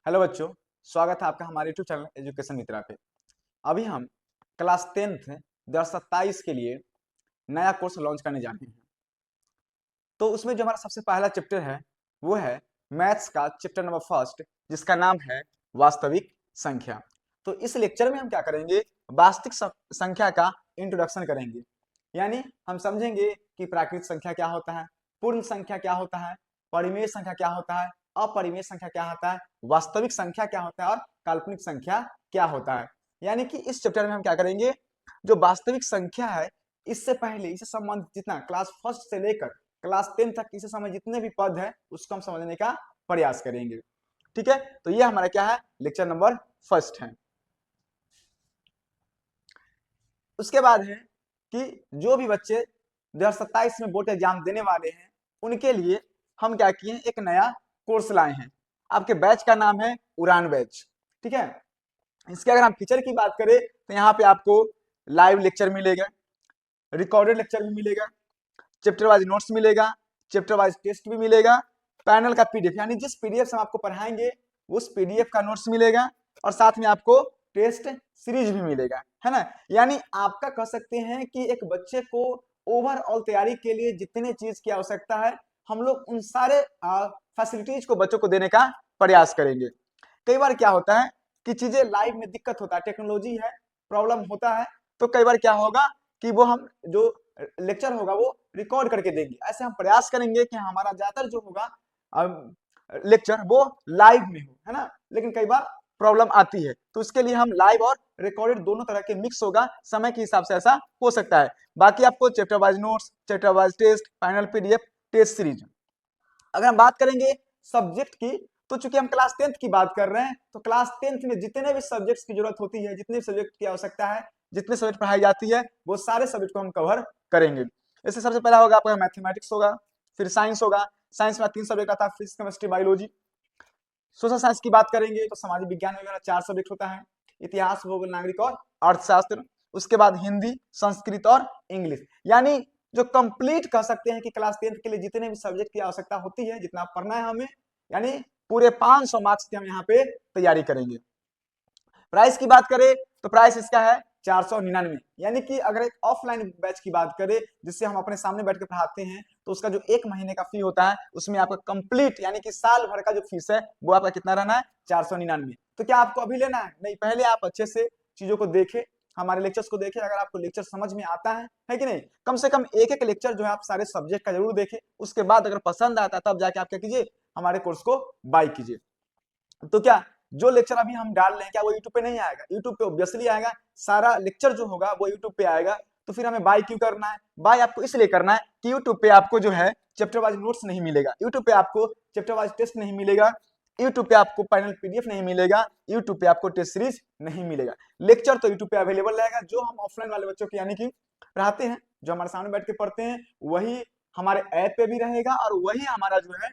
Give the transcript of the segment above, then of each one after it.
Hello बच्चों, स्वागत है आपका हमारे यूट्यूब चैनल एजुकेशन मित्रा पे। अभी हम क्लास 10th 2027 के लिए नया कोर्स लॉन्च करने जा रहे हैं। तो उसमें जो हमारा सबसे पहला चैप्टर है वो है मैथ्स का चैप्टर नंबर फर्स्ट, जिसका नाम है वास्तविक संख्या। तो इस लेक्चर में हम क्या करेंगे, वास्तविक संख्या का इंट्रोडक्शन करेंगे। यानी हम समझेंगे कि प्राकृतिक संख्या क्या होता है, पूर्ण संख्या क्या होता है, परिमेय संख्या क्या होता है, अपरिमेय संख्या क्या होता है, वास्तविक संख्या क्या होता है और काल्पनिक संख्या क्या होता है। यानी कि इस चैप्टर में हम क्या करेंगे, जो वास्तविक संख्या है इससे पहले इससे संबंधित जितना क्लास फर्स्ट से लेकर क्लास 10 तक इसे समय जितने भी पद है उसको हम समझने का प्रयास करेंगे। ठीक है, तो ये हमारा क्या है, लेक्चर नंबर फर्स्ट है। उसके बाद है कि जो भी बच्चे 2027 में बोर्ड एग्जाम देने वाले हैं उनके लिए हम क्या किए हैं, एक नया कोर्स लाए हैं। आपके बैच का नाम है उड़ान बैच। ठीक है, इसके अगर हम फीचर की बात करें तो यहाँ पे आपको लाइव लेक्चर मिलेगा, रिकॉर्डेड लेक्चर भी मिलेगा, चैप्टर वाइज नोट्स मिलेगा, चैप्टर वाइज टेस्ट भी मिलेगा, पैनल का पीडीएफ यानी जिस पीडीएफ से हम आपको पढ़ाएंगे उस पीडीएफ का नोट्स मिलेगा और साथ में आपको टेस्ट सीरीज भी मिलेगा, है ना। यानी आपका कह सकते हैं कि एक बच्चे को ओवरऑल तैयारी के लिए जितने चीज की आवश्यकता है हम लोग उन सारे फैसिलिटीज को बच्चों को देने का प्रयास करेंगे। कई बार क्या होता है कि चीजें लाइव में दिक्कत होता है, टेक्नोलॉजी है, प्रॉब्लम होता है, तो कई बार क्या होगा कि वो हम जो लेक्चर होगा वो रिकॉर्ड करके देंगे। ऐसे हम प्रयास करेंगे कि हमारा ज्यादातर जो होगा लेक्चर वो लाइव में हो, है ना। लेकिन कई बार प्रॉब्लम आती है तो उसके लिए हम लाइव और रिकॉर्डेड दोनों तरह के मिक्स होगा, समय के हिसाब से ऐसा हो सकता है। बाकी आपको chapter wise notes, chapter wise test, final PDF, test series. अगर हम बात करेंगे सब्जेक्ट की, तो चूंकि हम क्लास 10th की बात कर रहे हैं तो क्लास 10th में जितने भी सब्जेक्ट्स की जरूरत होती है, जितने सब्जेक्ट की आवश्यकता है, जितने सब्जेक्ट पढ़ाई जाती है वो सारे सब्जेक्ट को हम कवर करेंगे। इससे सबसे पहला होगा आपका मैथमेटिक्स होगा, फिर साइंस होगा। साइंस में 3 सब्जेक्ट आता है, physics, chemistry, biology. Social science की बात करेंगे तो सामाजिक विज्ञान वगैरह 4 सब्जेक्ट होता है, इतिहास, भूगोल, नागरिक और अर्थशास्त्र। उसके बाद हिंदी, संस्कृत और इंग्लिश। यानी जो कंप्लीट कह सकते हैं कि क्लास 10th के लिए जितने भी सब्जेक्ट की आवश्यकता होती है, जितना पढ़ना है हमें, यानी पूरे 500 मार्क्स की हम यहाँ पे तैयारी करेंगे। प्राइस की बात करें तो प्राइस इसका है 499। यानी कि अगर एक ऑफलाइन बैच की बात करें जिससे हम अपने सामने बैठ के पढ़ाते हैं तो उसका जो 1 महीने का फी होता है उसमें आपका कंप्लीट यानी कि साल भर का जो फीस है वो आपका कितना रहना है, 499। तो क्या आपको अभी लेना है? नहीं, पहले आप अच्छे से चीजों को देखें, हमारे लेक्चर्स को देखें। अगर आपको लेक्चर समझ में आता है कि नहीं, कम से कम एक एक लेक्चर जो है आप सारे सब्जेक्ट का जरूर देखें। उसके बाद अगर पसंद आता है तब जाके आप क्या कीजिए, हमारे कोर्स को बाय कीजिए। तो क्या जो लेक्चर अभी हम डाल रहे हैं क्या वो यूट्यूब पे नहीं आएगा? यूट्यूब पे ऑब्वियसली आएगा, सारा लेक्चर जो होगा वो यूट्यूब पे आएगा। तो फिर हमें बाय क्यों करना है? बाय आपको इसलिए करना है कि यूट्यूब पे आपको जो है चैप्टर वाइज नोट्स नहीं मिलेगा, यूट्यूब पे आपको चैप्टर वाइज टेस्ट नहीं मिलेगा, यूट्यूब पे आपको फाइनल पीडीएफ नहीं मिलेगा, यूट्यूब पे आपको टेस्ट सीरीज नहीं मिलेगा। लेक्चर तो यूट्यूब पे अवेलेबल रहेगा। जो हम ऑफलाइन वाले बच्चों की यानी कि पढ़ाते हैं, जो हमारे सामने बैठ के पढ़ते हैं, वही हमारे ऐप पे भी रहेगा और वही हमारा जो है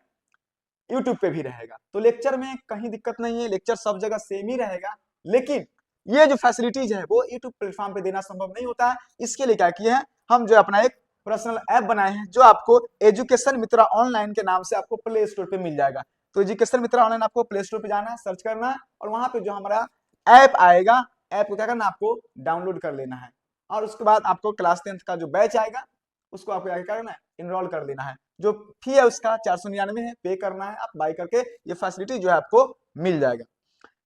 यूट्यूब पे भी रहेगा। तो लेक्चर में कहीं दिक्कत नहीं है, लेक्चर सब जगह सेम ही रहेगा। लेकिन ये जो फैसिलिटीज है वो यूट्यूब प्लेटफॉर्म पे देना संभव नहीं होता है। इसके लिए क्या किए हैं, हम जो अपना एक पर्सनल ऐप बनाए हैं जो आपको एजुकेशन मित्रा ऑनलाइन के नाम से आपको प्ले स्टोर पे मिल जाएगा। तो एजुकेशन मित्रा ऑनलाइन आपको प्ले स्टोर पे जाना है, सर्च करना है और वहां पे जो हमारा ऐप आएगा, ऐप को क्या करना है, आपको डाउनलोड कर लेना है। और उसके बाद आपको क्लास 10th का जो बैच आएगा उसको आपको क्या करना है, इनरोल कर लेना है। जो फी है उसका 499 है, पे करना है, आप बाय करके ये फैसिलिटी जो है आपको मिल जाएगा।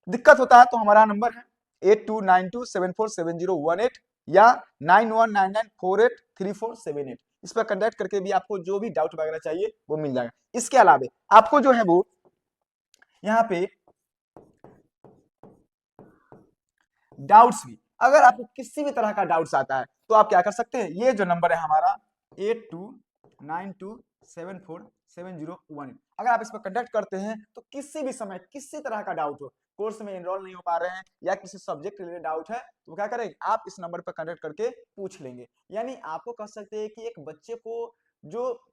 दिक्कत होता है तो हमारा नंबर है 8292747018 या 9199483478। इस पर कंटेक्ट करके भी आपको जो भी डाउट वगैरह चाहिए वो मिल जाएगा। इसके अलावा आपको जो है वो यहाँ पे डाउट्स भी, अगर आपको किसी भी तरह का डाउट्स आता है तो आप क्या कर सकते हैं, ये जो नंबर है हमारा 8292747018, अगर आप इस पर कंटेक्ट करते हैं तो किसी भी समय किसी तरह का डाउट हो, कोर्स में एनरोल नहीं हो पा रहे हैं या किसी सब्जेक्ट रिलेटेड डाउट है तो क्या करेंगे, आप इस नंबर पर कंटेक्ट करके पूछ लेंगे। यानी आपको कह सकते हैं कि एक बच्चे को जो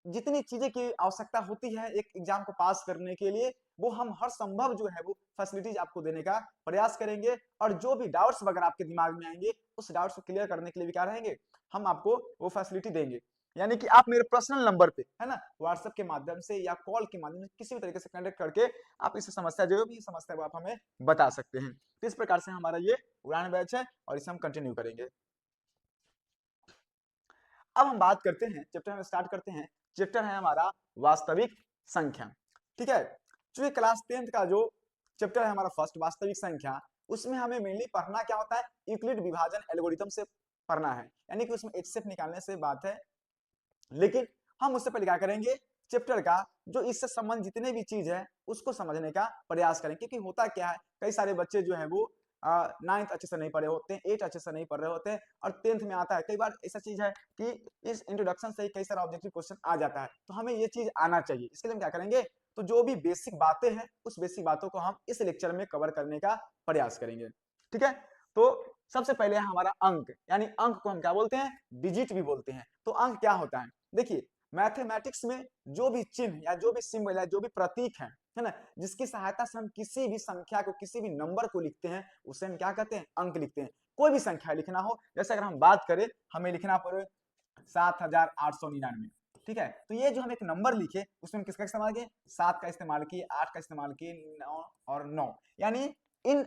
जितनी चीजें की आवश्यकता होती है एक एग्जाम को पास करने के लिए, वो हम हर संभव जो है वो फैसिलिटीज आपको देने का प्रयास करेंगे। और जो भी डाउट्स वगैरह आपके दिमाग में आएंगे उस डाउट्स को क्लियर करने के लिए भी क्या रहेंगे, हम आपको वो फैसिलिटी देंगे। यानी कि आप मेरे पर्सनल नंबर पे, है ना, व्हाट्सएप के माध्यम से या कॉल के माध्यम से किसी भी तरीके से कनेक्ट करके आप इस समस्या, जो भी समस्या है वो आप हमें बता सकते हैं। तो इस प्रकार से हमारा ये उड़ान बैच है और इसे हम कंटिन्यू करेंगे। अब हम बात करते हैं, चैप्टर हम स्टार्ट करते हैं। चैप्टर है हमारा वास्तविक संख्या। ठीक है, चूंकि क्लास 10th का जो चैप्टर है हमारा फर्स्ट वास्तविक संख्या, उसमें हमें मेनली पढ़ना क्या होता है, यूक्लिड विभाजन एल्गोरिथम से पढ़ना है, यानी कि उसमें एचसीएफ निकालने से बात है। लेकिन हम उससे पहले क्या करेंगे, चैप्टर का जो इससे संबंधित जितने भी चीज है उसको समझने का प्रयास करें। क्योंकि होता क्या है, कई सारे बच्चे जो है वो 9th अच्छे से नहीं पढ़े होते हैं, 8 अच्छे से नहीं पढ़ रहे होते हैं, और 10th में आता है। कई बार ऐसा चीज है कि इस इंट्रोडक्शन से ही कई सारा ऑब्जेक्टिव क्वेश्चन आ जाता है, तो हमें ये चीज आना चाहिए। इसके लिए हम क्या करेंगे, तो जो भी बेसिक बातें हैं उस बेसिक बातों को हम इस लेक्चर में कवर करने का प्रयास करेंगे। ठीक है, तो सबसे पहले है हमारा अंक, यानी अंक को हम क्या बोलते हैं, डिजिट भी बोलते हैं। तो अंक क्या होता है, देखिए मैथमेटिक्स में जो भी चिन्ह या जो भी सिंबल या जो भी प्रतीक है ना, जिसकी सहायता से हम किसी भी संख्या को, किसी भी नंबर को लिखते हैं, उसे हम क्या कहते हैं, अंक लिखते हैं। कोई भी संख्या लिखना हो, जैसे अगर हम बात करें, हमें लिखना पड़े 7899, ठीक है, तो ये जो हम एक नंबर लिखे उसमें हम किसका इस्तेमाल किए, 7 का इस्तेमाल किए, 8 का इस्तेमाल किए, 9 और 9, यानी इन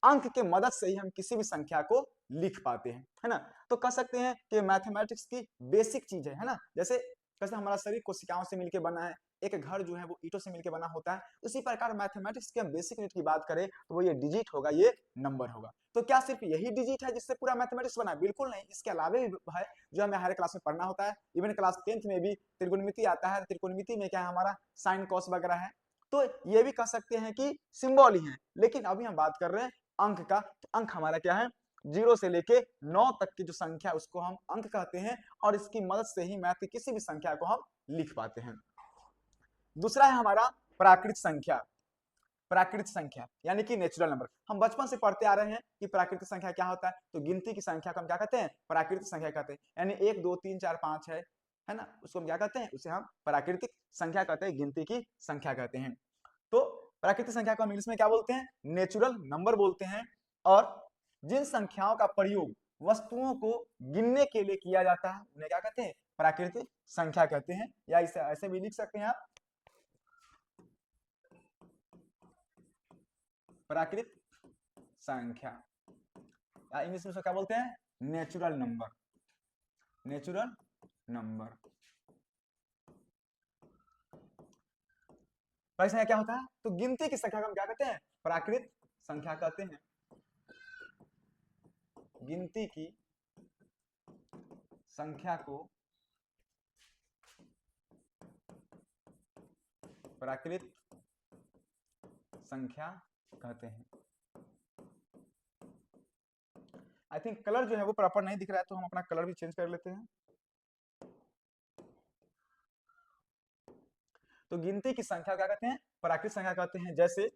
अंक के मदद से ही हम किसी भी संख्या को लिख पाते हैं, है ना। तो कह सकते हैं कि मैथमेटिक्स की बेसिक चीज है ना। जैसे कैसे हमारा शरीर कोशिकाओं से मिलकर बना है, एक घर जो है वो ईंटों से मिलकर बना होता है, उसी प्रकार मैथमेटिक्स के हम बेसिक यूनिट की बात करें तो वो ये डिजिट होगा, ये नंबर होगा। तो क्या सिर्फ यही डिजिट है जिससे पूरा मैथमेटिक्स बना है, बिल्कुल नहीं, इसके अलावे भी है जो हमें हर क्लास में पढ़ना होता है। इवन क्लास 10th में भी त्रिकोणमिति आता है, त्रिकोणमिति में क्या है हमारा साइन कॉस वगैरह है, तो ये भी कह सकते हैं कि सिंबल ही है। लेकिन अभी हम बात कर रहे हैं अंक का, तो अंक हमारा क्या है, 0 से लेके 9 तक की जो संख्या उसको हम अंक कहते हैं, और इसकी मदद से ही मैथ की किसी भी संख्या को हम लिख पाते हैं। दूसरा है हमारा प्राकृत संख्या। प्राकृत संख्या यानी कि नेचुरल नंबर, हम बचपन से पढ़ते आ रहे हैं कि प्राकृतिक संख्या क्या होता है, तो गिनती की संख्या को हम क्या कहते हैं, प्राकृतिक संख्या कहते हैं। यानी 1 2 3 4 5 है ना, उसको हम क्या कहते हैं, उसे हम प्राकृतिक संख्या कहते हैं, गिनती की संख्या कहते हैं। तो प्राकृतिक संख्या को हम इंग्लिश में क्या बोलते हैं, नेचुरल नंबर बोलते हैं। और जिन संख्याओं का प्रयोग वस्तुओं को गिनने के लिए किया जाता है उन्हें क्या कहते हैं, प्राकृतिक संख्या कहते हैं। या इसे ऐसे भी लिख सकते हैं आप, प्राकृत संख्या, या इंग्लिश में क्या बोलते हैं, नेचुरल नंबर। नेचुरल नंबर संख्या क्या होता है, तो गिनती की संख्या को हम क्या कहते हैं, प्राकृत संख्या कहते हैं। गिनती की संख्या को प्राकृत संख्या कहते हैं। आई थिंक कलर जो है वो प्रॉपर नहीं दिख रहा है, तो हम अपना कलर भी चेंज कर लेते हैं। तो गिनती की संख्या क्या कहते हैं, प्राकृत संख्या कहते हैं। जैसे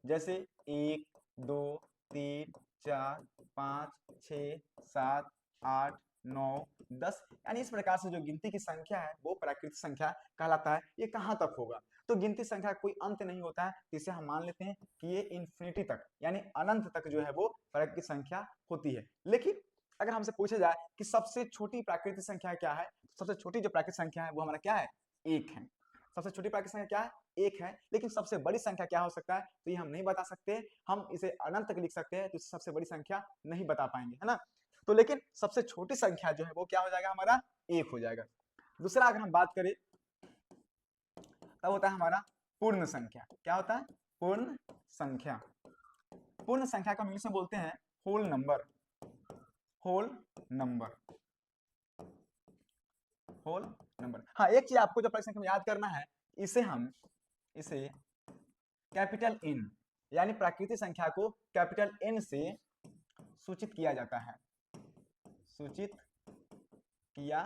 जैसे 1 2 3 4 5 6 7 8 9 10, यानी इस प्रकार से जो गिनती की संख्या है वो प्राकृतिक संख्या कहलाता है। ये कहां तक होगा, तो गिनती संख्या कोई अंत नहीं होता है, तो इसे हम मान लेते हैं कि ये इन्फिनिटी तक यानी अनंत तक जो है वो प्राकृतिक संख्या होती है। लेकिन अगर हमसे पूछा जाए कि सबसे छोटी प्राकृतिक संख्या क्या है, सबसे छोटी जो प्राकृतिक संख्या है वो हमारा क्या है, 1 है। सबसे छोटी प्राकृतिक संख्या क्या है, 1 है। लेकिन सबसे बड़ी संख्या क्या हो सकता है, तो ये हम नहीं बता सकते। हम इसे अनंत तक लिख सकते हैं, तो सबसे बड़ी संख्या नहीं बता पाएंगे, है ना। तो लेकिन सबसे छोटी संख्या जो है वो क्या हो जाएगा, हमारा 1 हो जाएगा। दूसरा अगर हम बात करें, तब होता है हमारा पूर्ण संख्या। क्या होता है, पूर्ण संख्या। पूर्ण संख्या का इंग्लिश में बोलते हैं whole number. Whole number. Whole number. हाँ, एक चीज आपको जो प्राकृतिक संख्या में याद करना है, इसे कैपिटल एन, यानी प्राकृतिक संख्या को कैपिटल एन से सूचित किया जाता है। सूचित किया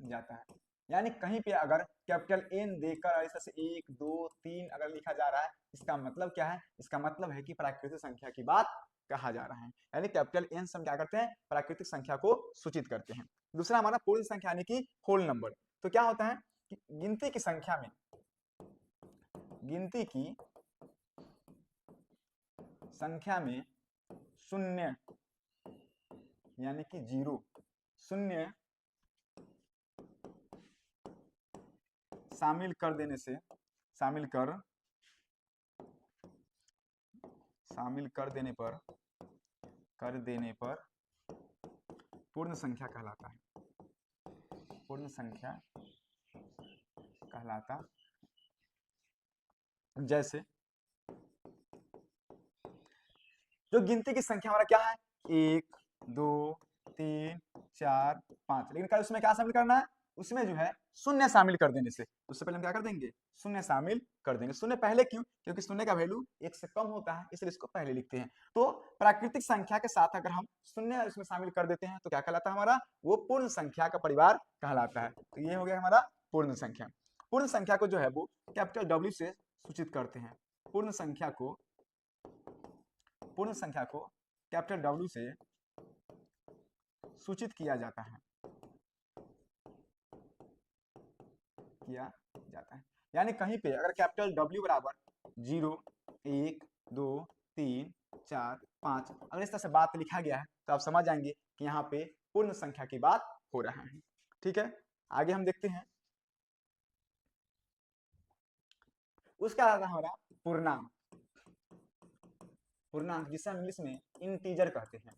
जाता है, यानी कहीं पे अगर कैपिटल एन देकर ऐसे 1 2 3 अगर लिखा जा रहा है, इसका मतलब क्या है, इसका मतलब है कि प्राकृतिक संख्या की बात कहा जा रहा है। यानी कैपिटल एन से हम क्या करते हैं, प्राकृतिक संख्या को सूचित करते हैं। दूसरा हमारा पूर्ण संख्या यानी कि होल नंबर। तो क्या होता है कि गिनती की संख्या में, गिनती की संख्या में शून्य यानी कि 0 शून्य शामिल कर देने से, शामिल कर देने पर पूर्ण संख्या कहलाता है, पूर्ण संख्या कहलाता। जैसे जो गिनती की संख्या हमारा क्या है, 1 2 3 4 5, लेकिन कल उसमें क्या शामिल करना है, उसमें जो है शून्य शामिल कर देने से। उससे पहले हम क्या कर देंगे, शून्य शामिल कर देंगे। शून्य पहले क्यों, क्योंकि शून्य का वैल्यू 1 से कम होता है, इसलिए इसको पहले लिखते हैं। तो प्राकृतिक संख्या के साथ अगर हम शून्य इसमें शामिल कर देते हैं तो क्या कहलाता है हमारा, वो पूर्ण संख्या का परिवार कहलाता है। तो ये हो गया हमारा पूर्ण संख्या। पूर्ण संख्या को जो है वो कैपिटल W से सूचित करते हैं। पूर्ण संख्या को कैपिटल W से सूचित किया जाता है, यानी कहीं पे अगर कैपिटल W बराबर 0 1 2 3 4 5 अगर इस तरह से बात लिखा गया है तो आप समझ जाएंगे कि यहाँ पे पूर्ण संख्या की बात हो रहा है। ठीक है, आगे हम देखते हैं। उसका हमारा पूर्णांक, जिसे हम इंग्लिश में इंटीजर कहते हैं।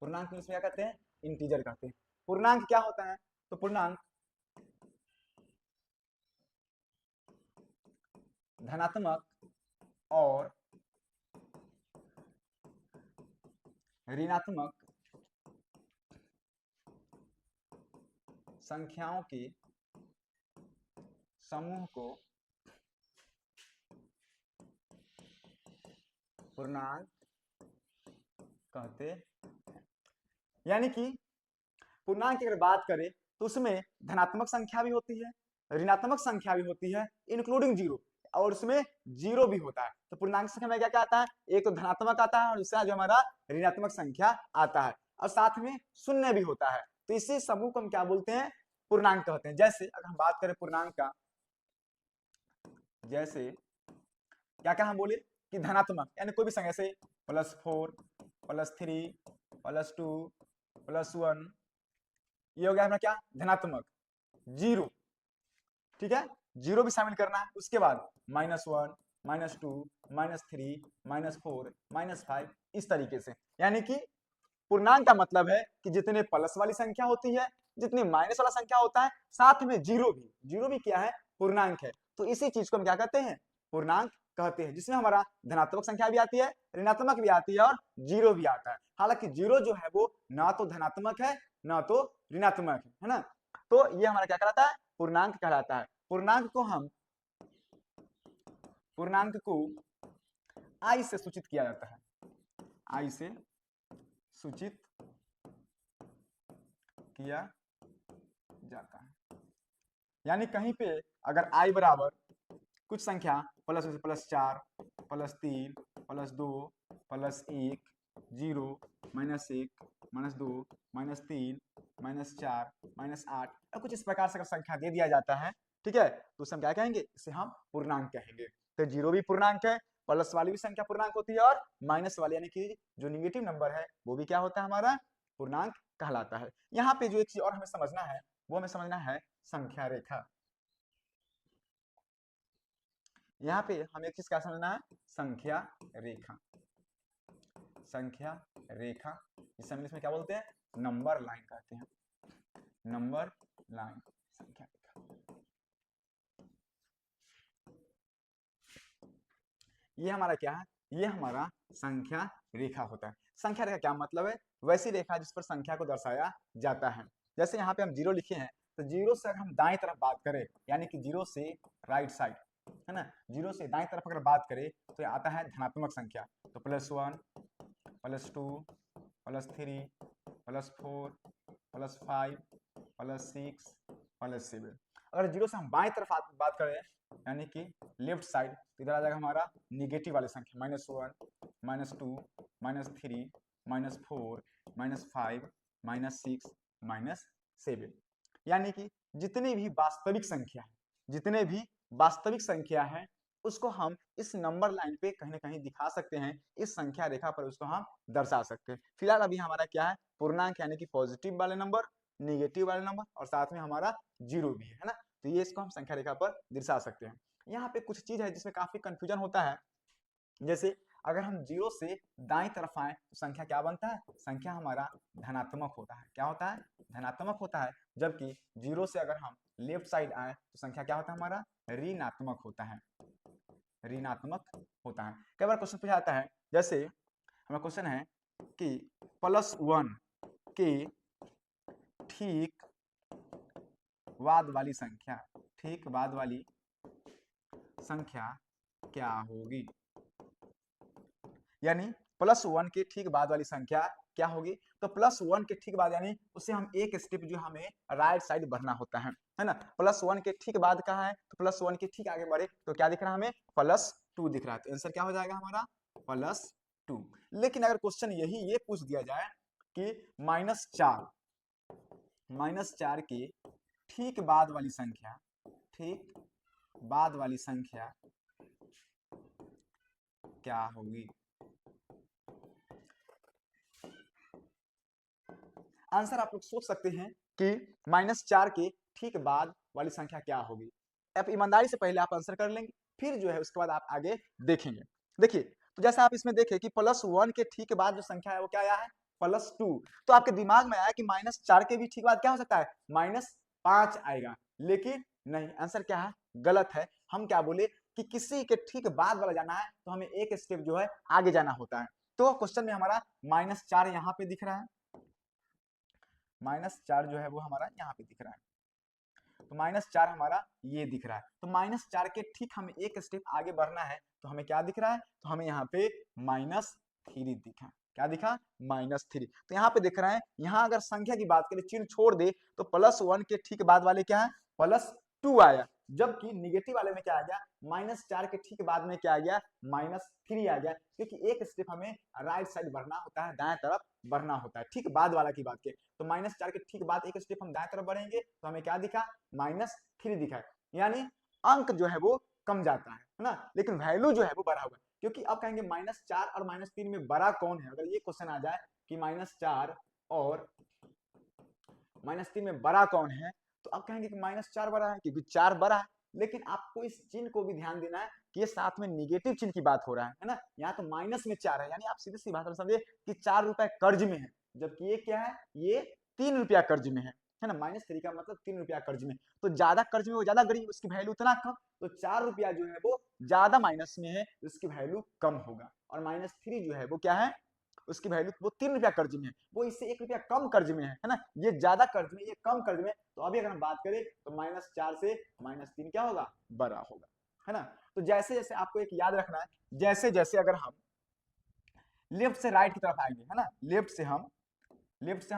पूर्णांक इंग्लिश में क्या कहते हैं, इंटीजर कहते हैं। पूर्णांक क्या होता है, तो पूर्णांक धनात्मक और ऋणात्मक संख्याओं के समूह को पूर्णांक कहते हैं। यानी कि पूर्णांक की अगर बात करें तो उसमें धनात्मक संख्या भी होती है, ऋणात्मक संख्या भी होती है, इंक्लूडिंग जीरो, और उसमें जीरो भी होता है। तो पूर्णांक संख्या में क्या क्या आता है, एक तो धनात्मक आता है और दूसरा जो हमारा ऋणात्मक संख्या आता है, और साथ में शून्य भी होता है। तो इसी समूह को हम क्या बोलते हैं, पूर्णांक कहते हैं। जैसे अगर हम बात करें पूर्णांक का, जैसे क्या क्या हम बोले कि धनात्मक यानी कोई भी संख्या, जैसे +4 +3 +2 +1, ये हो गया हमारा क्या, धनात्मक। जीरो, ठीक है, जीरो भी शामिल करना है। उसके बाद -1 -2 -3 -4 -5, इस तरीके से। यानी कि पूर्णांक का मतलब है कि जितने प्लस वाली संख्या होती है, जितनी माइनस वाला संख्या होता है, साथ में जीरो भी क्या है, पूर्णांक है। तो इसी चीज को हम क्या कहते हैं, पूर्णांक कहते हैं, जिसमें हमारा धनात्मक संख्या भी आती है, ऋणात्मक भी आती है और जीरो भी आता है। हालांकि जीरो जो है वो ना तो धनात्मक है ना तो ऋणात्मक है ना। तो ये हमारा क्या कहलाता है, पूर्णांक कहलाता है। पूर्णांक को आई से सूचित किया जाता है, आई से सूचित किया जाता है। यानी कहीं पे अगर आई बराबर कुछ संख्या +4 +3 +2 +1 0 -1 -2 -3 -4 -8 और कुछ इस प्रकार से अगर संख्या दे दिया जाता है, ठीक है, तो उसे हम क्या कहेंगे, इसे हम पूर्णांक कहेंगे। तो जीरो भी पूर्णांक है, प्लस वाली भी संख्या पूर्णांक होती है, और माइनस वाली यानी कि जो निगेटिव नंबर है वो भी क्या होता है, हमारा पूर्णांक कहलाता है। यहाँ पे जो एक चीज और हमें समझना है, वो हमें समझना है संख्या रेखा। यहाँ पे हमें एक चीज क्या समझना है, संख्या रेखा। संख्या रेखा इसे हम इंग्लिश में क्या बोलते हैं, नंबर लाइन कहते हैं, नंबर लाइन, संख्या रेखा। ये हमारा क्या है, ये हमारा संख्या रेखा होता है। संख्या रेखा क्या मतलब है, वैसी रेखा जिस पर संख्या को दर्शाया जाता है। जैसे यहाँ पे हम जीरो लिखे हैं, तो जीरो से अगर हम दाएं तरफ बात करें, यानी कि जीरो से राइट साइड, है ना, जीरो से दाएं तरफ अगर बात करें तो आता है धनात्मक संख्या। तो +1 +2 +3 +4 +5 +6 +7। अगर जीरो से हम बाएं तरफ बात करें, यानी कि लेफ्ट साइड, तो इधर आ जाएगा हमारा निगेटिव वाली संख्या, -1 -2 -3 -4 -5 -6 -7। यानी कि जितने भी वास्तविक संख्या है, जितने भी वास्तविक संख्या है उसको हम इस नंबर लाइन पे कहीं ना कहीं दिखा सकते हैं, इस संख्या रेखा पर उसको हम दर्शा सकते हैं। फिलहाल अभी हमारा क्या है, पूर्णांक यानी कि पॉजिटिव वाले नंबर, निगेटिव वाले नंबर और साथ में हमारा जीरो भी है ना, तो ये इसको हम संख्या रेखा पर दर्शा सकते हैं। यहाँ पे कुछ चीज है जिसमें काफी कंफ्यूजन होता है, जैसे अगर हम जीरो से दाएं तरफ आए तो संख्या क्या बनता है, संख्या हमारा धनात्मक होता है। क्या होता है, धनात्मक होता है। जबकि जीरो से अगर हम लेफ्ट साइड आए तो संख्या क्या होता है, हमारा ऋणात्मक होता है, ऋणात्मक होता है। कई बार क्वेश्चन पूछा जाता है, जैसे हमारा क्वेश्चन है कि +1 के ठीक बाद वाली संख्या, ठीक बाद वाली संख्या क्या होगी, यानी +1 के ठीक बाद वाली संख्या क्या होगी। तो +1 के ठीक बाद यानी उससे हम एक स्टेप जो हमें राइट साइड बढ़ना होता है ना। +1 के ठीक बाद कहाँ है, तो +1 के ठीक आगे बढ़े तो क्या दिख रहा है हमें, +2 दिख रहा है। तो आंसर क्या हो जाएगा हमारा, +2। लेकिन अगर क्वेश्चन यही ये पूछ दिया जाए कि -4 के ठीक बाद वाली संख्या, ठीक बाद वाली संख्या क्या होगी, आंसर आप लोग सोच सकते हैं कि -4 के ठीक बाद वाली संख्या क्या होगी। आप ईमानदारी से पहले आप आंसर कर लेंगे, फिर जो है उसके बाद आप आगे देखेंगे। देखिए, तो जैसा आप इसमें देखें कि +1 के ठीक बाद जो संख्या है वो क्या आया है, +2। तो आपके दिमाग में आया कि -4 के भी ठीक बाद क्या हो सकता है, -5 आएगा, लेकिन नहीं, आंसर क्या है, गलत है। हम क्या बोले कि किसी के ठीक बाद वाला जाना है तो हमें एक स्टेप जो है आगे जाना होता है। तो क्वेश्चन में हमारा -4 यहाँ पे दिख रहा है, -4 जो है वो हमारा यहाँ पे दिख रहा है, तो -4 हमारा ये दिख रहा है। तो -4 के ठीक हमें एक स्टेप आगे बढ़ना है तो हमें क्या दिख रहा है, तो हमें यहाँ पे -3 दिखा। क्या दिखा, -3। तो यहाँ पे दिख रहा है, यहाँ अगर संख्या की बात करें, चिन्ह छोड़ दे तो +1 के ठीक बाद वाले क्या है, +2 आया। जबकि निगेटिव वाले में क्या आ गया, -4 के ठीक बाद में क्या आ गया, -3 आ गया, क्योंकि एक स्टेप हमें राइट साइड बढ़ना होता है, दाएं तरफ बढ़ना होता है। ठीक बाद वाला की बात के तो -4 के ठीक बाद एक स्टेप हम दाएं तरफ बढ़ेंगे तो हमें क्या दिखा, -3 दिखा है। यानी अंक जो है वो कम जाता है ना, लेकिन वैल्यू जो है वो बढ़ा हुआ है। क्योंकि अब कहेंगे -4 और -3 में बड़ा कौन है, अगर ये क्वेश्चन आ जाए कि -4 और -3 में बड़ा कौन है, तो आप कहेंगे कि -4 बड़ा है, क्योंकि 4 बड़ा है। लेकिन आपको इस चिन्ह को भी ध्यान देना है कि ये साथ में निगेटिव चिन्ह की बात हो रहा है ना, यहाँ तो माइनस में 4 है, यानी आप सीधी सी भाषा में समझे कि 4 रुपए कर्ज में है, जबकि ये क्या है, ये 3 रुपया कर्ज में है ना। -3 का मतलब 3 रुपया कर्ज में, तो ज्यादा कर्ज में वो ज्यादा गरीब, उसकी वैल्यू उतना कम। तो 4 रुपया जो है वो ज्यादा माइनस में है, उसकी वैल्यू कम होगा। और -3 जो है वो क्या है, उसकी वैल्यू, वो 3 रुपया कर्ज में है, वो इससे 1 रुपया कम कर्ज में है ना। ये ज्यादा कर्ज में, ये कम कर्ज में। तो अभी अगर हम बात करें तो -4 से -3 क्या होगा, बड़ा होगा, है ना। तो जैसे जैसे आपको एक याद रखना है, जैसे जैसे अगर हम लेफ्ट से राइट की तरफ आएंगे, है ना, लेफ्ट से हम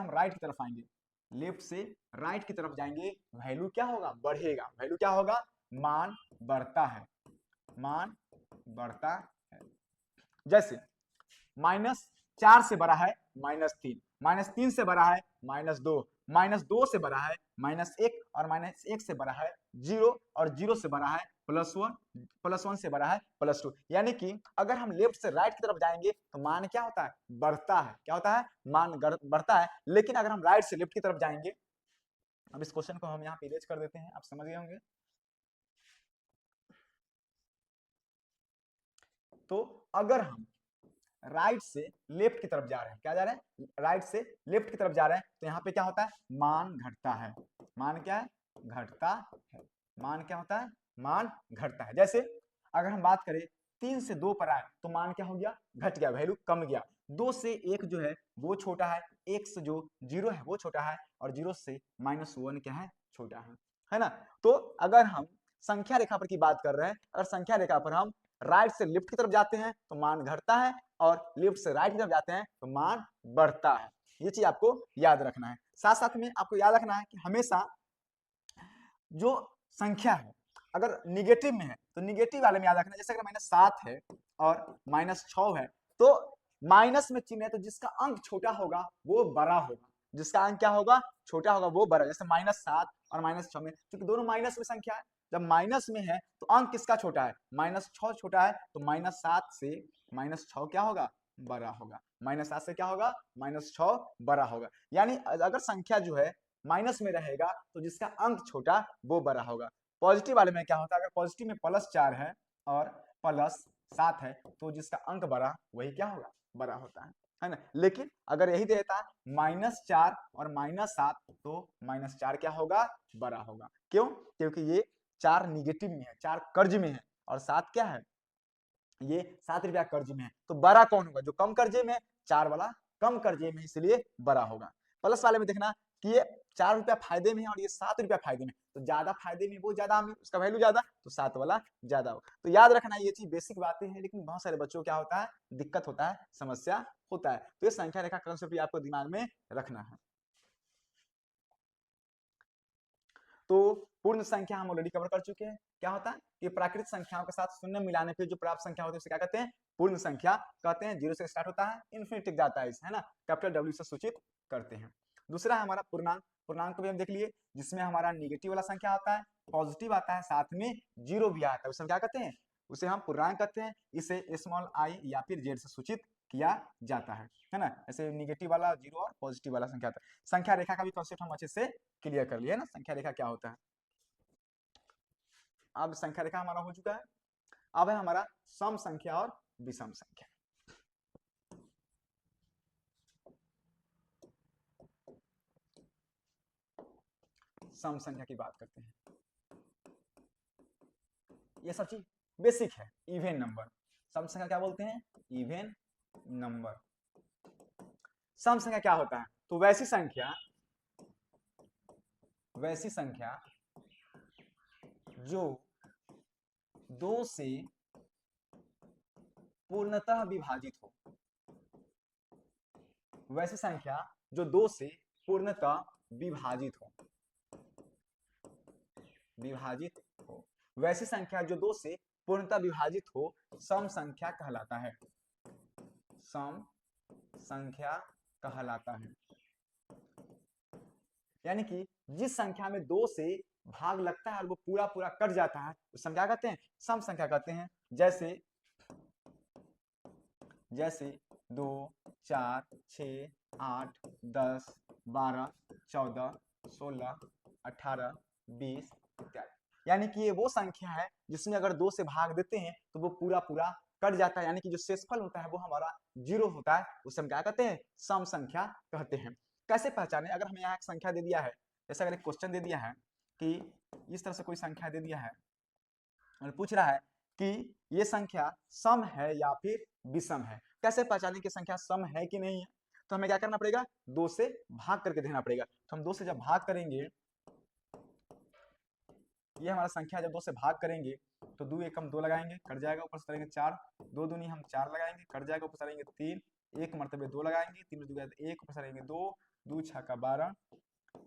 राइट की तरफ आएंगे, लेफ्ट से राइट की तरफ जाएंगे, वैल्यू क्या होगा, बढ़ेगा। वैल्यू क्या होगा, मान बढ़ता है, मान बढ़ता है। जैसे -4 से बड़ा है -3, -3 से बड़ा है -2, -2 से बड़ा है -1, और -1 से बड़ा है 0, और 0 से बड़ा है +1, +1 से बड़ा है +2। यानी कि अगर हम लेफ्ट से राइट की तरफ जाएंगे तो मान क्या होता है, बढ़ता है। क्या होता है, मान बढ़ता है। लेकिन अगर हम राइट से लेफ्ट की तरफ जाएंगे, अब इस क्वेश्चन को हम यहाँ पे इरेज कर देते हैं, आप समझ गए होंगे। तो अगर हम राइट से लेफ्ट की तरफ जा रहे हैं, क्या जा रहे हैं, राइट से लेफ्ट की तरफ जा रहे हैं, तो यहाँ पे क्या होता है, मान घटता है। मान क्या है, घटता है। मान क्या होता है, मान घटता है। जैसे अगर हम बात करें 3 से 2 पर आए तो मान क्या हो गया, घट गया, वैल्यू कम गया। 2 से 1 जो है वो छोटा है, 1 से जो 0 है वो छोटा है, और 0 से -1 क्या है, छोटा है ना। तो अगर हम संख्या रेखा पर की बात कर रहे हैं, अगर संख्या रेखा पर हम राइट से लेफ्ट की तरफ जाते हैं तो मान घटता है, और लेफ्ट से राइट की तरफ जाते हैं तो मान बढ़ता है। ये चीज आपको याद रखना है। साथ साथ में आपको याद रखना है कि हमेशा जो संख्या है अगर निगेटिव में है तो निगेटिव वाले में याद रखना, जैसे अगर -7 है और -6 है, तो माइनस में चिन्ह है, तो जिसका अंक छोटा होगा वो बड़ा होगा, जिसका अंक क्या होगा, छोटा होगा वो बड़ा। जैसे -7 और -6 में, क्योंकि दोनों माइनस में संख्या है, जब माइनस में है तो अंक किसका छोटा है, -6 छोटा है, तो -7 से -6 क्या होगा, बड़ा होगा। -7 से क्या होगा, -6 बड़ा होगा। यानी अगर संख्या जो है माइनस में रहेगा तो जिसका अंक छोटा वो बड़ा होगा। पॉजिटिव वाले में क्या होता है, अगर पॉजिटिव में +4 है और +7 है तो जिसका अंक बड़ा वही क्या होगा, बड़ा होता है ना। लेकिन अगर यही देता है -4 और -7 तो -4 क्या होगा, बड़ा होगा। क्यों, क्योंकि ये 4 निगेटिव में है, 4 कर्ज में है और 7 क्या है, ये 7 रुपया कर्ज में है। तो बड़ा कौन होगा, जो कम कर्जे में है, 4 वाला कम कर्जे में, इसलिए बड़ा होगा। प्लस वाले में देखना कि ये 4 रुपया फायदे में है और ये 7 रुपया फायदे में, तो ज्यादा फायदे में वो ज्यादा, उसका वैल्यू ज्यादा, तो 7 वाला ज्यादा होगा। तो याद रखना ये चीज बेसिक बातें हैं, लेकिन बहुत सारे बच्चों को क्या होता है, दिक्कत होता है, समस्या होता है। तो ये संख्या रेखा कंसेप्ट भी आपको दिमाग में रखना है। तो पूर्ण संख्या हम ऑलरेडी कवर कर चुके हैं। क्या होता है कि प्राकृतिक संख्याओं के साथ शून्य मिलाने पर जो प्राप्त संख्या होती है उसे क्या कहते हैं, पूर्ण संख्या कहते हैं। 0 से स्टार्ट होता है, इन्फिनिटी तक जाता है, है ना, कैपिटल W से सूचित करते हैं। दूसरा है हमारा पूर्णांक। पूर्णांक को भी हम देख लिए, जिसमें हमारा निगेटिव वाला संख्या आता है, पॉजिटिव आता है, साथ में 0 भी आता है, उसे हम क्या कहते हैं, उसे हम पूर्णांक कहते हैं। इसे स्मॉल आई या फिर जेड से सूचित किया जाता है ना। ऐसे निगेटिव वाला 0 और पॉजिटिव वाला संख्या आता है। संख्या रेखा का भी कॉन्सेप्ट हम अच्छे से क्लियर कर लिए ना, संख्या रेखा क्या होता है। अब संख्या रेखा हमारा हो चुका है। अब है हमारा सम संख्या और विषम संख्या। सम संख्या की बात करते हैं। ये सब चीज बेसिक है, इवन नंबर। सम संख्या क्या बोलते हैं, इवन नंबर। सम संख्या क्या होता है, तो वैसी संख्या जो 2 से पूर्णतः विभाजित हो, वैसी संख्या जो 2 से पूर्णतः विभाजित हो, वैसी संख्या जो 2 से पूर्णतः विभाजित हो, सम संख्या कहलाता है, सम संख्या कहलाता है। यानी कि जिस संख्या में 2 से भाग लगता है और वो पूरा पूरा कट जाता है उसे हम क्या कहते हैं, सम संख्या कहते हैं। जैसे 2, 4, 6, 8, 10, 12, 14, 16, 18, 20 इत्यादि। यानी कि ये वो संख्या है जिसमें अगर 2 से भाग देते हैं तो वो पूरा पूरा कट जाता है, यानी कि जो शेषफल होता है वो हमारा 0 होता है, उसे हम क्या कहते हैं, सम संख्या कहते हैं। कैसे पहचाने, अगर हमें यहाँ एक संख्या दे दिया है, जैसे अगर एक क्वेश्चन दे दिया है कि इस तरह से कोई संख्या दे दिया है और पूछ रहा है कि ये संख्या सम है या फिर विषम है, कैसे पहचाने कि संख्या सम है कि नहीं है, तो हमें क्या करना पड़ेगा, 2 से भाग करके देखना पड़ेगा। तो हम 2 से जब भाग करेंगे, ये हमारा संख्या जब 2 से भाग करेंगे तो 2 एकम 2 लगाएंगे, कट जाएगा, ऊपर से करेंगे 4, 2 दूनी हम 4 लगाएंगे, कट जाएगा, ऊपर से करेंगे 3, एक मरतबे 2 लगाएंगे, 3 दूनी 1, ऊपर से करेंगे 2, 2 छक्का 12,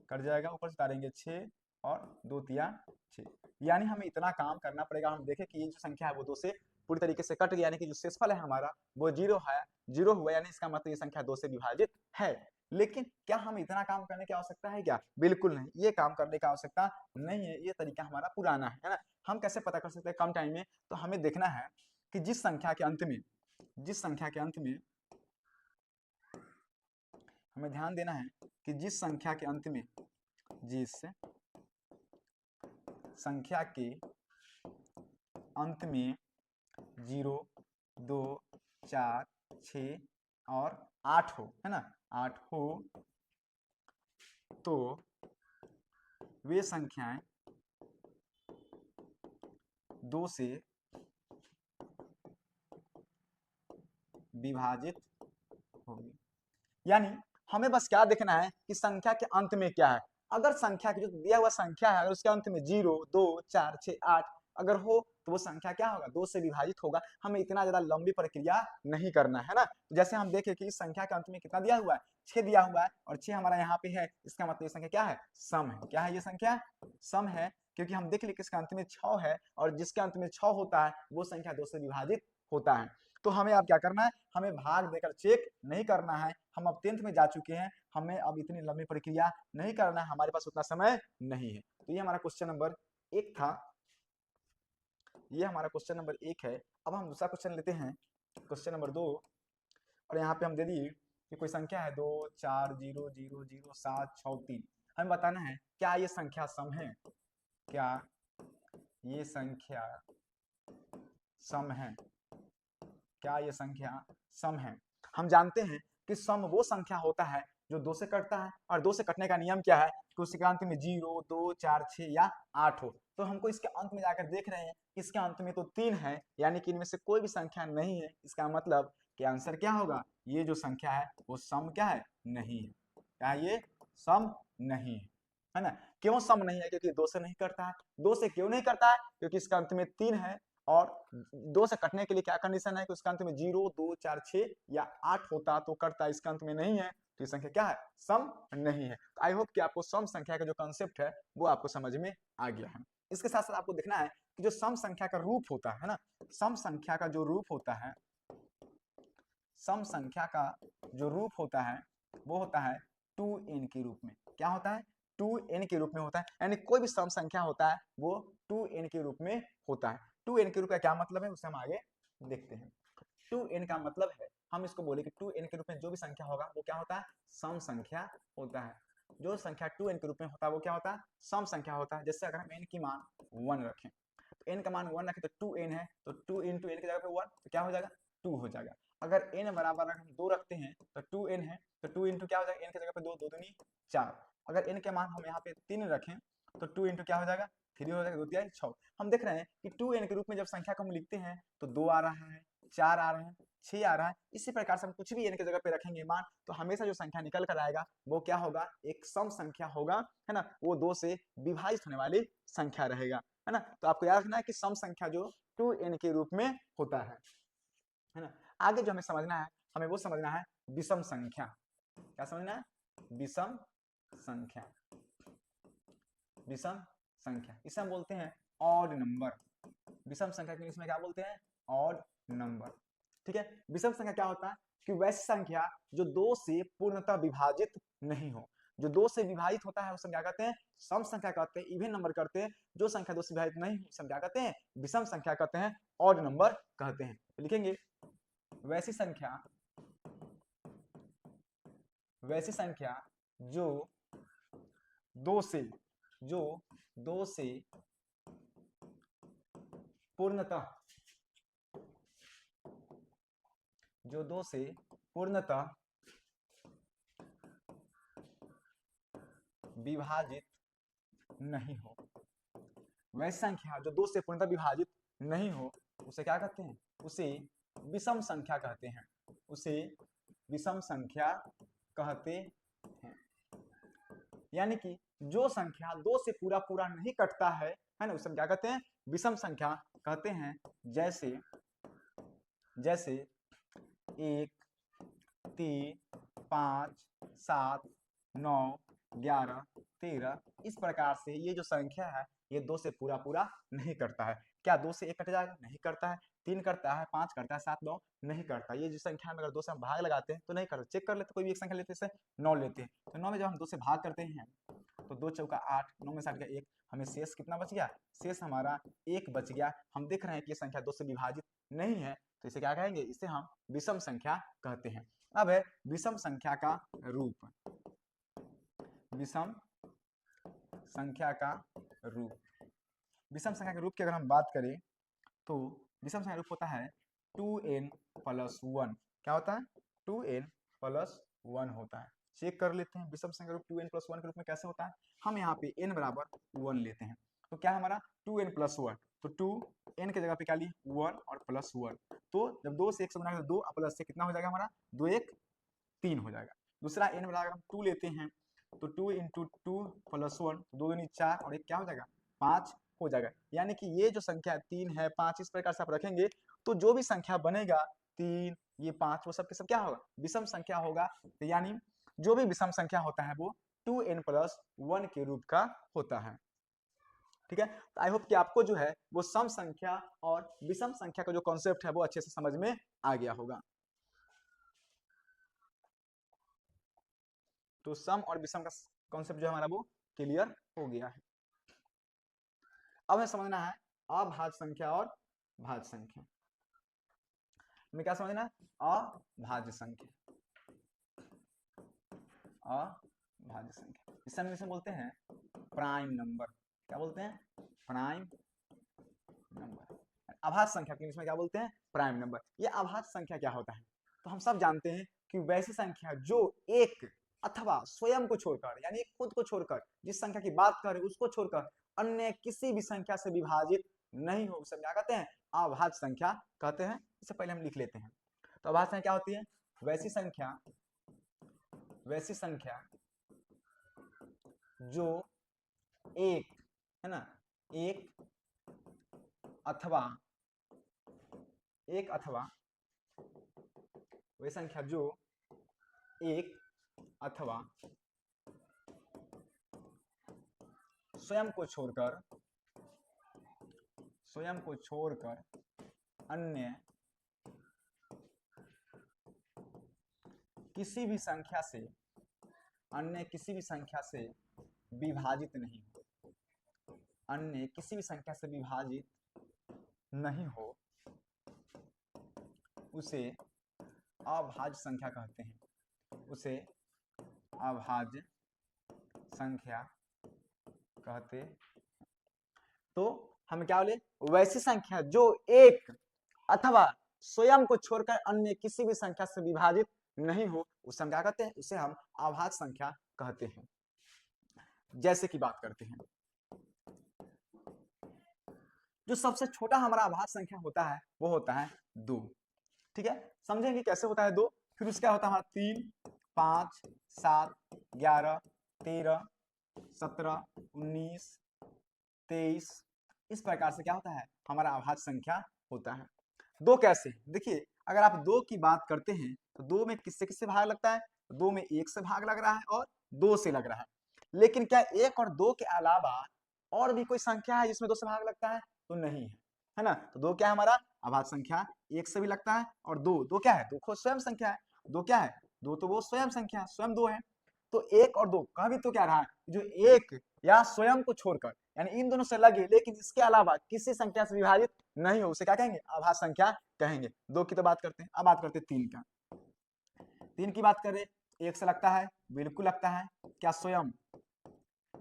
कट जाएगा, ऊपर से तारेंगे 6 और 2 तिया 6। यानी हमें इतना काम करना पड़ेगा, हम देखें कि ये जो संख्या है वो 2 से पूरी तरीके से कट गया, यानी कि जो शेषफल है हमारा वो 0 है, 0 हुआ, यानी इसका मतलब ये संख्या 2 से विभाजित है। लेकिन क्या हम इतना काम करने की आवश्यकता है क्या, बिल्कुल नहीं, ये काम करने की आवश्यकता नहीं है, ये तरीका हमारा पुराना है ना। हम कैसे पता कर सकते हैं कम टाइम में, तो हमें देखना है कि जिस संख्या के अंत में हमें ध्यान देना है कि जिस संख्या के अंत में 0, 2, 4, 6 और 8 हो, है ना, 8 हो, तो वे संख्याएं 2 से विभाजित होगी। यानी हमें बस क्या देखना है कि संख्या के अंत में क्या है। अगर संख्या की जो दिया हुआ संख्या है अगर उसके अंत में 0, 2, 4, 6, 8 अगर हो तो वो संख्या क्या होगा, 2 से विभाजित होगा। हमें इतना ज्यादा लंबी प्रक्रिया नहीं करना है ना। जैसे हम देखें कि इस संख्या के अंत में कितना दिया हुआ है, 6 दिया हुआ है और 6 हमारा यहाँ पे है, इसका मतलब ये संख्या क्या है, सम है। क्या है ये संख्या, सम है, क्योंकि हम देख ले कि इसका अंत में 6 है और जिसके अंत में 6 होता है वो संख्या 2 से विभाजित होता है। तो हमें अब क्या करना है, हमें भाग देकर चेक नहीं करना है। हम अब 10th में जा चुके हैं, हमें अब इतनी लंबी प्रक्रिया नहीं करना है, हमारे पास उतना समय नहीं है। तो ये हमारा क्वेश्चन नंबर 1 था। ये हमारा क्वेश्चन नंबर 1 है। अब हम दूसरा क्वेश्चन लेते हैं, क्वेश्चन नंबर 2। और यहाँ पे हम दे दिए कि कोई संख्या है 2 4 0 0 0 7 6 3। हमें बताना है क्या ये संख्या सम है, क्या ये संख्या सम है, क्या ये संख्या सम है। हम जानते हैं कि सम वो संख्या होता है जो 2 से कटता है, और 2 से कटने का नियम क्या है कि उसके अंत में 0 2 4 6 या 8 हो। तो हमको इसके अंत में जाकर देख रहे हैं, इसके अंत में तो 3 है, यानी कि इनमें से कोई भी संख्या नहीं है। इसका मतलब कि आंसर क्या होगा, ये जो संख्या है वो सम क्या है, नहीं है। क्या ये सम नहीं है ना। क्यों सम नहीं है, क्योंकि 2 से नहीं करता है। 2 से क्यों नहीं करता है, क्योंकि इसका अंत में 3 है, और 2 से कटने के लिए क्या कंडीशन है कि उसका अंत में 0 2 4 6 या 8 होता तो करता, इसका अंत में नहीं है, तो ये संख्या क्या है, सम नहीं है। तो आई होप कि आपको सम संख्या का जो कॉन्सेप्ट है वो आपको समझ में आ गया है। इसके साथ साथ आपको देखना है कि जो सम संख्या का रूप होता है ना, सम संख्या का जो रूप होता है, सम संख्या का जो रूप होता है वो होता है 2n के रूप में। क्या होता है, 2n के रूप में होता है। यानी कोई भी सम संख्या होता है वो 2n के रूप में होता है। 2n के रूप का क्या मतलब है, उसे हम आगे देखते हैं। 2n का मतलब है, हम इसको बोले कि 2n के रूप में जो भी संख्या होगा वो क्या होता है, सम संख्या होता है। जो संख्या 2n के रूप में होता है वो क्या होता है, सम संख्या होता है। जैसे अगर हम n की मान 1 रखें, तो n का मान 1 रखें तो 2n है, तो 2 इंटू n की जगह पे 1, तो क्या हो जाएगा, 2 हो जाएगा। अगर n बराबर हम 2 रखते हैं तो 2n है, तो 2 इंटू क्या हो जाएगा, n की जगह पे 2, 2 दूनी 4। अगर n के मान हम यहाँ पे 3 रखें तो 2 इंटू क्या हो जाएगा, 3 हो जाएगा, 2 3 6। हम देख रहे हैं कि 2n के रूप में जब संख्या को हम लिखते हैं तो 2 आ रहा है, 4 आ रहा है, 6 आ रहा है। इसी प्रकार से हम कुछ भी n की जगह पे रखेंगे मान, तो हमेशा जो संख्या निकल कर आएगा वो क्या होगा, एक सम संख्या होगा, है ना। वो 2 से विभाजित होने वाली संख्या रहेगा, है ना। तो आपको याद रखना है कि सम संख्या जो 2n के रूप में होता है ना। आगे जो हमें समझना है, हमें वो समझना है विषम संख्या। क्या समझना है, विषम संख्या। विषम संख्या इसे हम बोलते हैं ऑड नंबर। विषम संख्या के इसमें क्या बोलते हैं, ऑड नंबर। ठीक है, विषम संख्या क्या होता है कि वैसी संख्या जो 2 से पूर्णतः विभाजित नहीं हो। जो 2 से विभाजित होता है उसे क्या कहते हैं, सम संख्या कहते हैं, इवन नंबर कहते हैं। जो संख्या 2 से विभाजित नहीं उसे क्या कहते हैं, विषम संख्या कहते हैं, ऑड नंबर कहते हैं। तो लिखेंगे वैसी संख्या जो 2 से पूर्णतः विभाजित नहीं हो। वैसी संख्या जो 2 से पूर्णतः विभाजित नहीं हो उसे क्या कहते हैं, उसे विषम संख्या कहते हैं। उसे विषम संख्या कहते हैं। यानी कि जो संख्या 2 से पूरा पूरा नहीं कटता है ना, उसे क्या कहते हैं, विषम संख्या कहते हैं। जैसे 1 3 5 7 9 11 13, इस प्रकार से ये जो संख्या है ये 2 से पूरा पूरा नहीं करता है। क्या 2 से 1 कट जाएगा, नहीं करता है। 3 करता है, 5 करता है, 7 9 नहीं करता। ये जो संख्या में अगर 2 से हम भाग लगाते हैं तो नहीं करता। चेक कर लेते, कोई भी एक संख्या लेते हैं, 9 लेते हैं, तो 9 में जब हम 2 से भाग करते हैं तो 2 चौका 8, 9 में 60 गया 1, हमें शेष कितना बच गया, शेष हमारा 1 बच गया। हम देख रहे हैं कि ये संख्या 2 से विभाजित नहीं है, तो इसे क्या कहेंगे, इसे हम विषम संख्या कहते हैं। अब है विषम संख्या का रूप। विषम संख्या का रूप, विषम संख्या के रूप की अगर हम बात करें तो विषम संख्या रूप होता है 2n प्लस 1। क्या होता है, 2n प्लस 1 होता है। चेक कर लेते हैं विषम संख्या रूप 2n प्लस 1 के रूप में कैसे होता है। हम यहाँ पे n बराबर 1 लेते हैं, तो क्या है हमारा 2n प्लस 1, तो 2n की जगह पे क्या ली 1 और प्लस 1। तो जब 2 से 1 से बनाएंगे तो 2 प्लस से कितना हो जाएगा हमारा, 2 1 3 हो जाएगा। दूसरा n बराबर हम 2 लेते हैं, तो 2 इंटू 2 प्लस 1, 2 दूनी 4 और 1 क्या हो जाएगा 5 हो जाएगा। यानी कि ये जो संख्या 3 है 5, इस प्रकार से आप रखेंगे तो जो भी संख्या बनेगा 3 ये 5 वो सब के सब क्या होगा, विषम संख्या होगा। तो यानी जो भी विषम संख्या होता है वो 2n प्लस 1 के रूप का होता है। ठीक है, तो आई होप कि आपको जो है वो सम संख्या और विषम संख्या का जो कॉन्सेप्ट है वो अच्छे से समझ में आ गया होगा। तो सम और विषम का कॉन्सेप्ट जो हमारा वो क्लियर हो गया है। अब हमें समझना है अभाज्य संख्या और भाज्य संख्या में क्या समझना है? अभाज्य संख्या, अभाज्य संख्या इसे हम इंग्लिश में बोलते हैं प्राइम नंबर। क्या बोलते हैं? Prime number. अभाज्य संख्या के इंग्लिश में क्या बोलते हैं? Prime number. ये अभाज्य संख्या क्या होता है? तो हम सब जानते हैं कि वैसी संख्या जो एक अथवा स्वयं को छोड़कर, यानी खुद को छोड़कर, जिस संख्या की बात कर रहे हैं उसको छोड़कर अन्य किसी भी संख्या से विभाजित नहीं हो, उसे क्या कहते हैं? अभाज्य संख्या कहते हैं। इससे पहले हम लिख लेते हैं। तो अभाज्य संख्या क्या होती है? वैसी संख्या जो एक, है ना, एक अथवा वह संख्या जो एक अथवा स्वयं को छोड़कर अन्य किसी भी संख्या से विभाजित नहीं हो, उसे अभाज्य संख्या कहते हैं। उसे अभाज्य संख्या कहते। तो हम क्या बोले? वैसी संख्या जो एक अथवा स्वयं को छोड़कर अन्य किसी भी संख्या से विभाजित नहीं हो, उसे हम क्या कहते हैं? उसे हम अभाज्य संख्या कहते हैं। जैसे कि बात करते हैं, जो सबसे छोटा हमारा अभाज्य संख्या होता है वो होता है 2। ठीक है, समझेंगे कैसे होता है 2। फिर उसका होता है हमारा 3, 5, 7, 11, 13, 17, 19, 23। इस प्रकार से क्या होता है? हमारा अभाज्य संख्या होता है। 2 कैसे? देखिए, अगर आप 2 की बात करते हैं तो 2 में किससे किससे भाग लगता है? 2 में 1 से भाग लग रहा है और 2 से लग रहा है। लेकिन क्या 1 और 2 के अलावा और भी कोई संख्या है जिसमें 2 से भाग लगता है? तो नहीं है, है ना। तो 2 क्या है हमारा? अभाज्य संख्या। 1 से भी लगता है और 2 क्या है? 2 खुद स्वयं संख्या है। 2 क्या है? 2 तो वो स्वयं संख्या, स्वयं 2 है। तो 1 और 2 कह भी तो क्या रहा है? जो 1 या स्वयं को छोड़कर, यानी इन दोनों से लगे लेकिन इसके अलावा किसी संख्या से विभाजित नहीं हो, उसे क्या कहेंगे? अभाज्य संख्या कहेंगे। 2 की तो बात करते हैं। अब बात करते हैं 3 का। 3 की बात करें, 1 से लगता है? बिल्कुल लगता है। क्या स्वयं,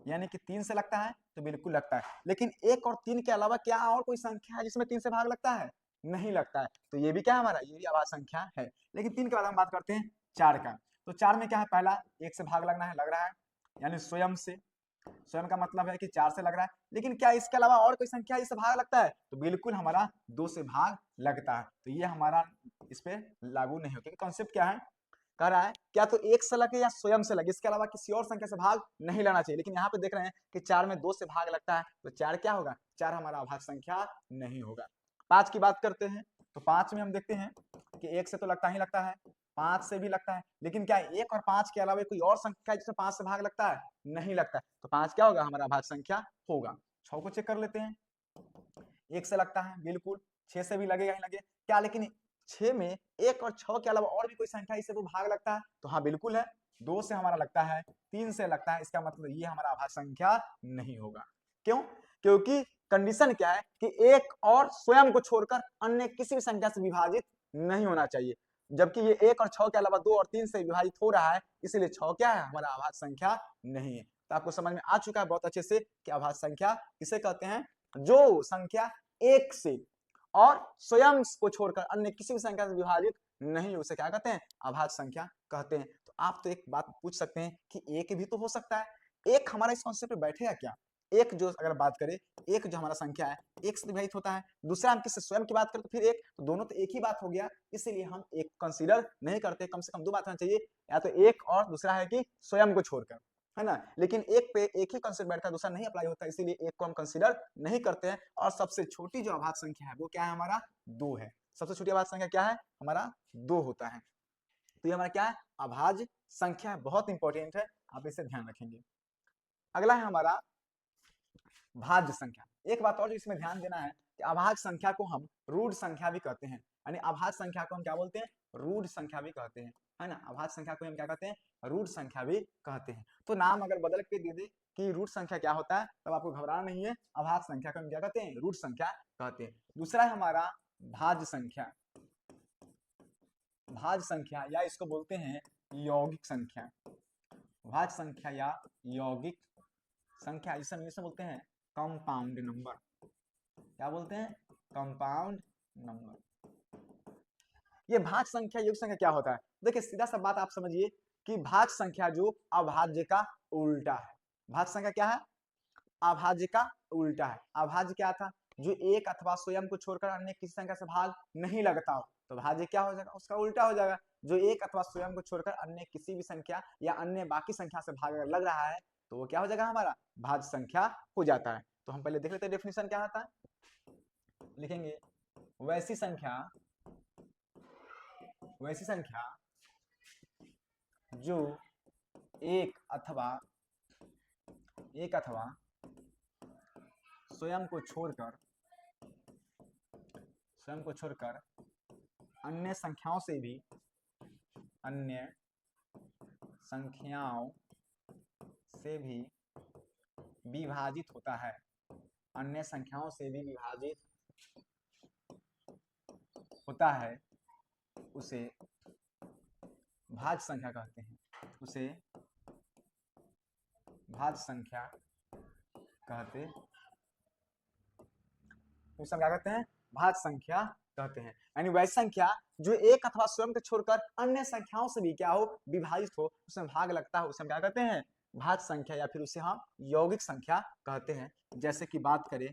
यानी कि 3 से लगता है? तो बिल्कुल लगता है। लेकिन 1 और 3 के अलावा क्या और कोई संख्या है जिसमें 3 से भाग लगता है? नहीं लगता है। तो ये भी क्या है हमारा? ये भी अभाज्य संख्या है। लेकिन 3 के बाद हम बात करते हैं 4 का। तो 4 में क्या है? पहला 1 से भाग लगना है, लग रहा है, यानी स्वयं से। स्वयं का मतलब है कि 4 से लग रहा है। लेकिन क्या इसके अलावा और कोई संख्या इससे भाग लगता है? तो बिल्कुल हमारा 2 से भाग लगता है। तो ये हमारा इस पे लागू नहीं होता। कॉन्सेप्ट क्या है? कह रहा है क्या तो 1 से लगे या स्वयं से लगे, इसके अलावा किसी और संख्या से भाग नहीं लगना चाहिए। लेकिन यहाँ पे देख रहे हैं कि 4 में 2 से भाग लगता है, तो 4 क्या होगा? 4 हमारा अभाज्य संख्या नहीं होगा। 5 की बात करते हैं, तो 5 में हम देखते हैं कि 1 से तो लगता ही लगता है, 5 से भी लगता है। लेकिन क्या 1 और 5 के अलावा कोई और संख्या जिसमें 5 से भाग लगता है? नहीं लगता है। तो 5 क्या होगा? हमारा अभाज्य संख्या होगा। 6 को चेक कर लेते हैं। 1 से लगता है बिल्कुल, 6 से भी लगेगा ही लगे क्या, लेकिन 6 में 1 और 6 के अलावा और भी कोई संख्या इससे वो भाग लगता है? तो हाँ बिल्कुल है। 2 से हमारा लगता है, 3 से लगता है, इसका मतलब ये हमारा अभाज्य संख्या नहीं होगा। क्यों? क्योंकि कंडीशन क्या है कि 1 और स्वयं को छोड़कर अन्य किसी भी संख्या से विभाजित नहीं होना चाहिए। जबकि ये 1 और 6 के अलावा 2 और 3 से विभाजित हो रहा है, इसीलिए 6 क्या है? हमारा अभाज्य संख्या नहीं है। तो आपको समझ में आ चुका है बहुत अच्छे से कि अभाज्य संख्या किसे कहते हैं? जो संख्या 1 से और स्वयं को छोड़कर अन्य किसी भी संख्या से विभाजित नहीं, उसे क्या कहते हैं? अभाज्य संख्या कहते हैं। तो आप तो एक बात पूछ सकते हैं कि एक भी तो हो सकता है। एक हमारा इस कॉन्सेप्ट पे बैठेगा क्या? एक जो अगर बात करें, एक जो हमारा संख्या है एक से विभाजित होता है, दूसरा हम किसी स्वयं की बात करें तो फिर एक, तो दोनों तो एक ही बात हो गया, इसीलिए हम एक कंसीडर नहीं करते। कम से कम 2 बात होना चाहिए, या तो एक और दूसरा है कि स्वयं को छोड़कर, है ना। लेकिन एक पे एक ही कंसेप्ट बैठता है, दूसरा नहीं अप्लाई होता, इसीलिए एक को हम कंसीडर नहीं करते हैं। और सबसे छोटी जो अभाज्य संख्या है वो क्या है? हमारा 2 है। सबसे छोटी अभाज्य संख्या क्या है? हमारा 2 होता है। तो ये हमारा क्या है? अभाज्य संख्या है। बहुत इंपॉर्टेंट है, आप इसे ध्यान रखेंगे। अगला है हमारा भाज्य संख्या। एक बात और जो इसमें ध्यान देना है कि अभाज्य संख्या को हम रूढ़ संख्या भी कहते हैं, यानी अभाज्य संख्या को हम क्या बोलते हैं? रूढ़ संख्या भी कहते हैं, है ना। अभाज्य संख्या को हम क्या कहते हैं? रूढ़ संख्या भी कहते हैं। तो नाम अगर बदल के दे दे कि रूट संख्या क्या होता है, तब आपको घबराना नहीं है। अभाज्य संख्या को हम क्या कहते हैं, रूट संख्या कहते हैं। दूसरा है हमारा भाज्य संख्या। भाज्य संख्या या इसको बोलते हैं यौगिक संख्या। भाज्य संख्या या यौगिक संख्या इसे हम इसे बोलते हैं कंपाउंड नंबर। क्या बोलते हैं, कंपाउंड नंबर। ये भाज्य संख्या यौगिक संख्या क्या होता है, देखिए सीधा सा बात आप समझिए कि भाज्य संख्या जो अभाज्य का उल्टा है। भाज्य संख्या क्या है, अभाज्य का उल्टा है। अभाज्य क्या था, जो एक अथवा स्वयं को छोड़कर अन्य किसी संख्या से भाग नहीं लगता हो, तो भाज्य क्या हो जाएगा, उसका उल्टा हो जाएगा। जो एक अथवा स्वयं को छोड़कर अन्य किसी भी संख्या या अन्य बाकी संख्या से भाग लग रहा है, तो वो क्या हो जाएगा, हमारा भाज्य संख्या हो जाता है। तो हम पहले देख लेते हैं डेफिनेशन क्या आता है। लिखेंगे वैसी संख्या जो एक अथवा स्वयं को छोड़कर अन्य संख्याओं से भी विभाजित होता है। अन्य संख्याओं से भी विभाजित होता है, उसे भाज्य संख्या कहते हैं। उसे भाज्य संख्या कहते हैं। उसे क्या कहते हैं, भाज्य संख्या कहते हैं। यानी वैसी संख्या जो एक अथवा स्वयं को छोड़कर अन्य संख्याओं से भी क्या हो, विभाजित हो, उसमें भाग लगता है, उसे हम क्या कहते हैं, भाज्य संख्या या फिर उसे हम यौगिक संख्या कहते हैं। जैसे कि बात करें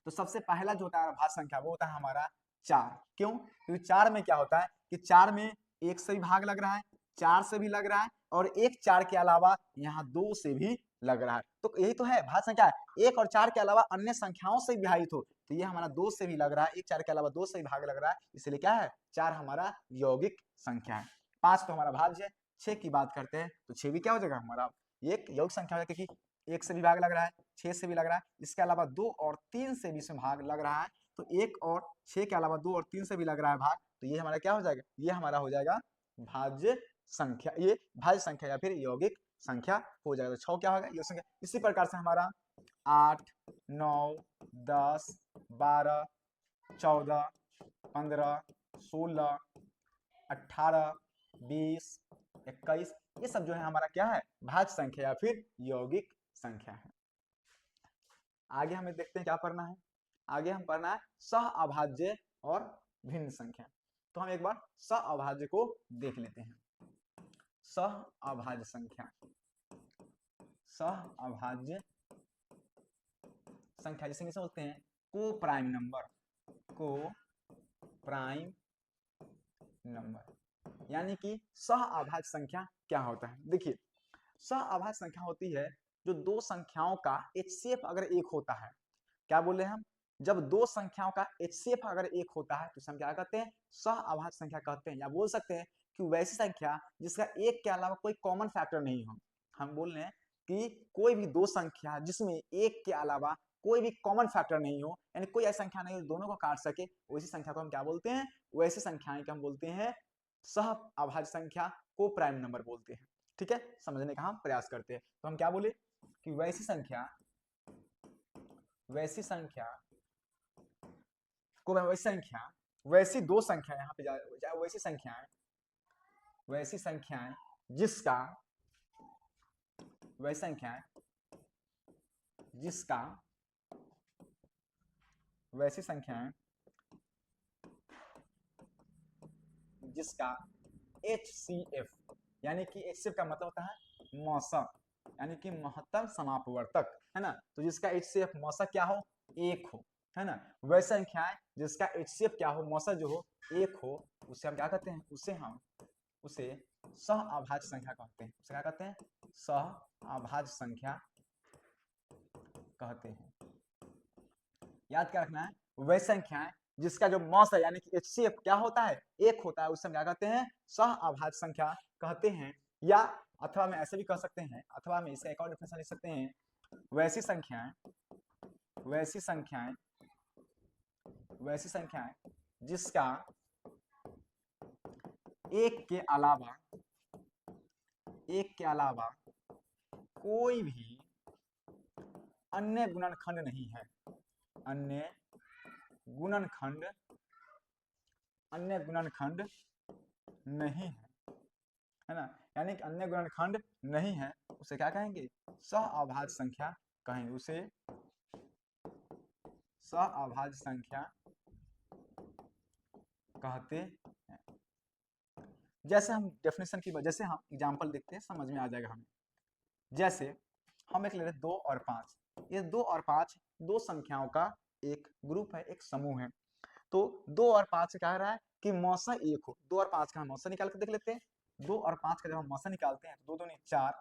तो सबसे पहला जो होता है भाज्य संख्या वो होता है हमारा 4। क्यों, क्योंकि 4 में क्या होता है कि 4 में 1 से भी भाग लग रहा है, 4 से भी लग रहा है, और एक 4 के अलावा यहाँ 2 से भी लग रहा है। तो यही तो है भाज्य संख्या, 1 और 4 के अलावा अन्य संख्याओं से विभाजित हो, तो ये हमारा 2 से भी लग रहा है, 1 4 के अलावा 2 से भी भाग लग रहा है, इसलिए क्या है, 4 हमारा यौगिक संख्या है। 5 तो हमारा भाज्य है। 6 की बात करते हैं तो 6 भी क्या हो जाएगा, हमारा एक यौगिक संख्या है, क्योंकि 1 से भी भाग लग रहा है, 6 से भी लग रहा है, इसके अलावा 2 और 3 से भी इसमें भाग लग रहा है, तो 1 और 6 के अलावा 2 और 3 से भी लग रहा है भाग, तो ये हमारा क्या हो जाएगा, ये हमारा हो जाएगा भाज्य संख्या, ये भाज्य संख्या या फिर यौगिक संख्या हो जाएगा। तो 6 क्या होगा, यौगिक संख्या। इसी प्रकार से हमारा 8 9 10 12 14 15 16 18 20 21 ये सब जो है हमारा क्या है, भाज्य संख्या या फिर यौगिक संख्या है। आगे हमें देखते हैं क्या पढ़ना है। आगे हम पढ़ना है सह अभाज्य और भिन्न संख्या। तो हम एक बार सह अभाज्य को देख लेते हैं। सह अभाज्य संख्या, सह अभाज्य संख्या जिसे किसे बोलते हैं, को प्राइम नंबर, को प्राइम नंबर। यानी कि सह अभाज्य संख्या क्या होता है, देखिए सह अभाज्य संख्या होती है जो दो संख्याओं का HCF अगर एक होता है। क्या बोले हम, जब दो संख्याओं का HCF अगर एक होता है तो हम क्या कहते हैं, सह अभाज्य संख्या कहते हैं। या बोल सकते हैं कि वैसी संख्या जिसका एक के अलावा कोई कॉमन फैक्टर नहीं हो। हम बोल रहे हैं कि कोई भी दो संख्या जिसमें एक के अलावा कोई भी कॉमन फैक्टर नहीं हो, यानी कोई ऐसी संख्या नहीं दोनों को काट सके, वैसी संख्या को हम क्या बोलते हैं, वैसी संख्याएं को हम बोलते हैं सह अभाज्य संख्या, को प्राइम नंबर बोलते हैं। ठीक है, समझने का हम प्रयास करते हैं। तो हम क्या बोले कि वैसी संख्या को वैसी दो संख्या, यहाँ पे जाए वैसी संख्याएं जिसका HCF, यानी कि HCF का मतलब होता है मौसक, यानी कि महत्तम समापवर्तक, है ना। तो जिसका HCF मौसक क्या हो, एक हो, है ना। वह संख्याएं जिसका HCF क्या हो, मौसक जो हो एक हो, उसे हम क्या कहते हैं, उसे सह अभाज्य संख्या कहते हैं। उसे क्या कहते हैं, सह अभाज्य संख्या कहते हैं। याद क्या रखना है, वह संख्याएं जिसका जो मौसक यानी कि HCF क्या होता है, एक होता है, उसे हम क्या कहते हैं, सह अभाज्य संख्या कहते हैं। या अथवा में ऐसे भी कह सकते हैं, अथवा में इसका एक और डेफिनेशन लिख सकते हैं, वैसी संख्याएं जिसका एक के अलावा कोई भी अन्य गुणनखंड नहीं है, अन्य गुणनखंड नहीं है ना, यानी कि अन्य गुणनखंड नहीं है, उसे क्या कहेंगे, सहअभाज्य संख्या कहेंगे, उसे सहअभाज्य संख्या कहते हैं। जैसे हम डेफिनेशन की वजह से हम एग्जांपल देखते हैं, समझ में आ जाएगा हमें। जैसे हम एक ले रहे 2 और 5, ये 2 और 5 दो संख्याओं का एक ग्रुप है, एक समूह है। तो 2 और 5 से कह रहा है कि मौसा 1 हो, 2 और 5 का हम मौसा निकाल के देख लेते हैं। 2 और 5 का जब हम मौसा निकालते हैं तो 2 दूनी 4,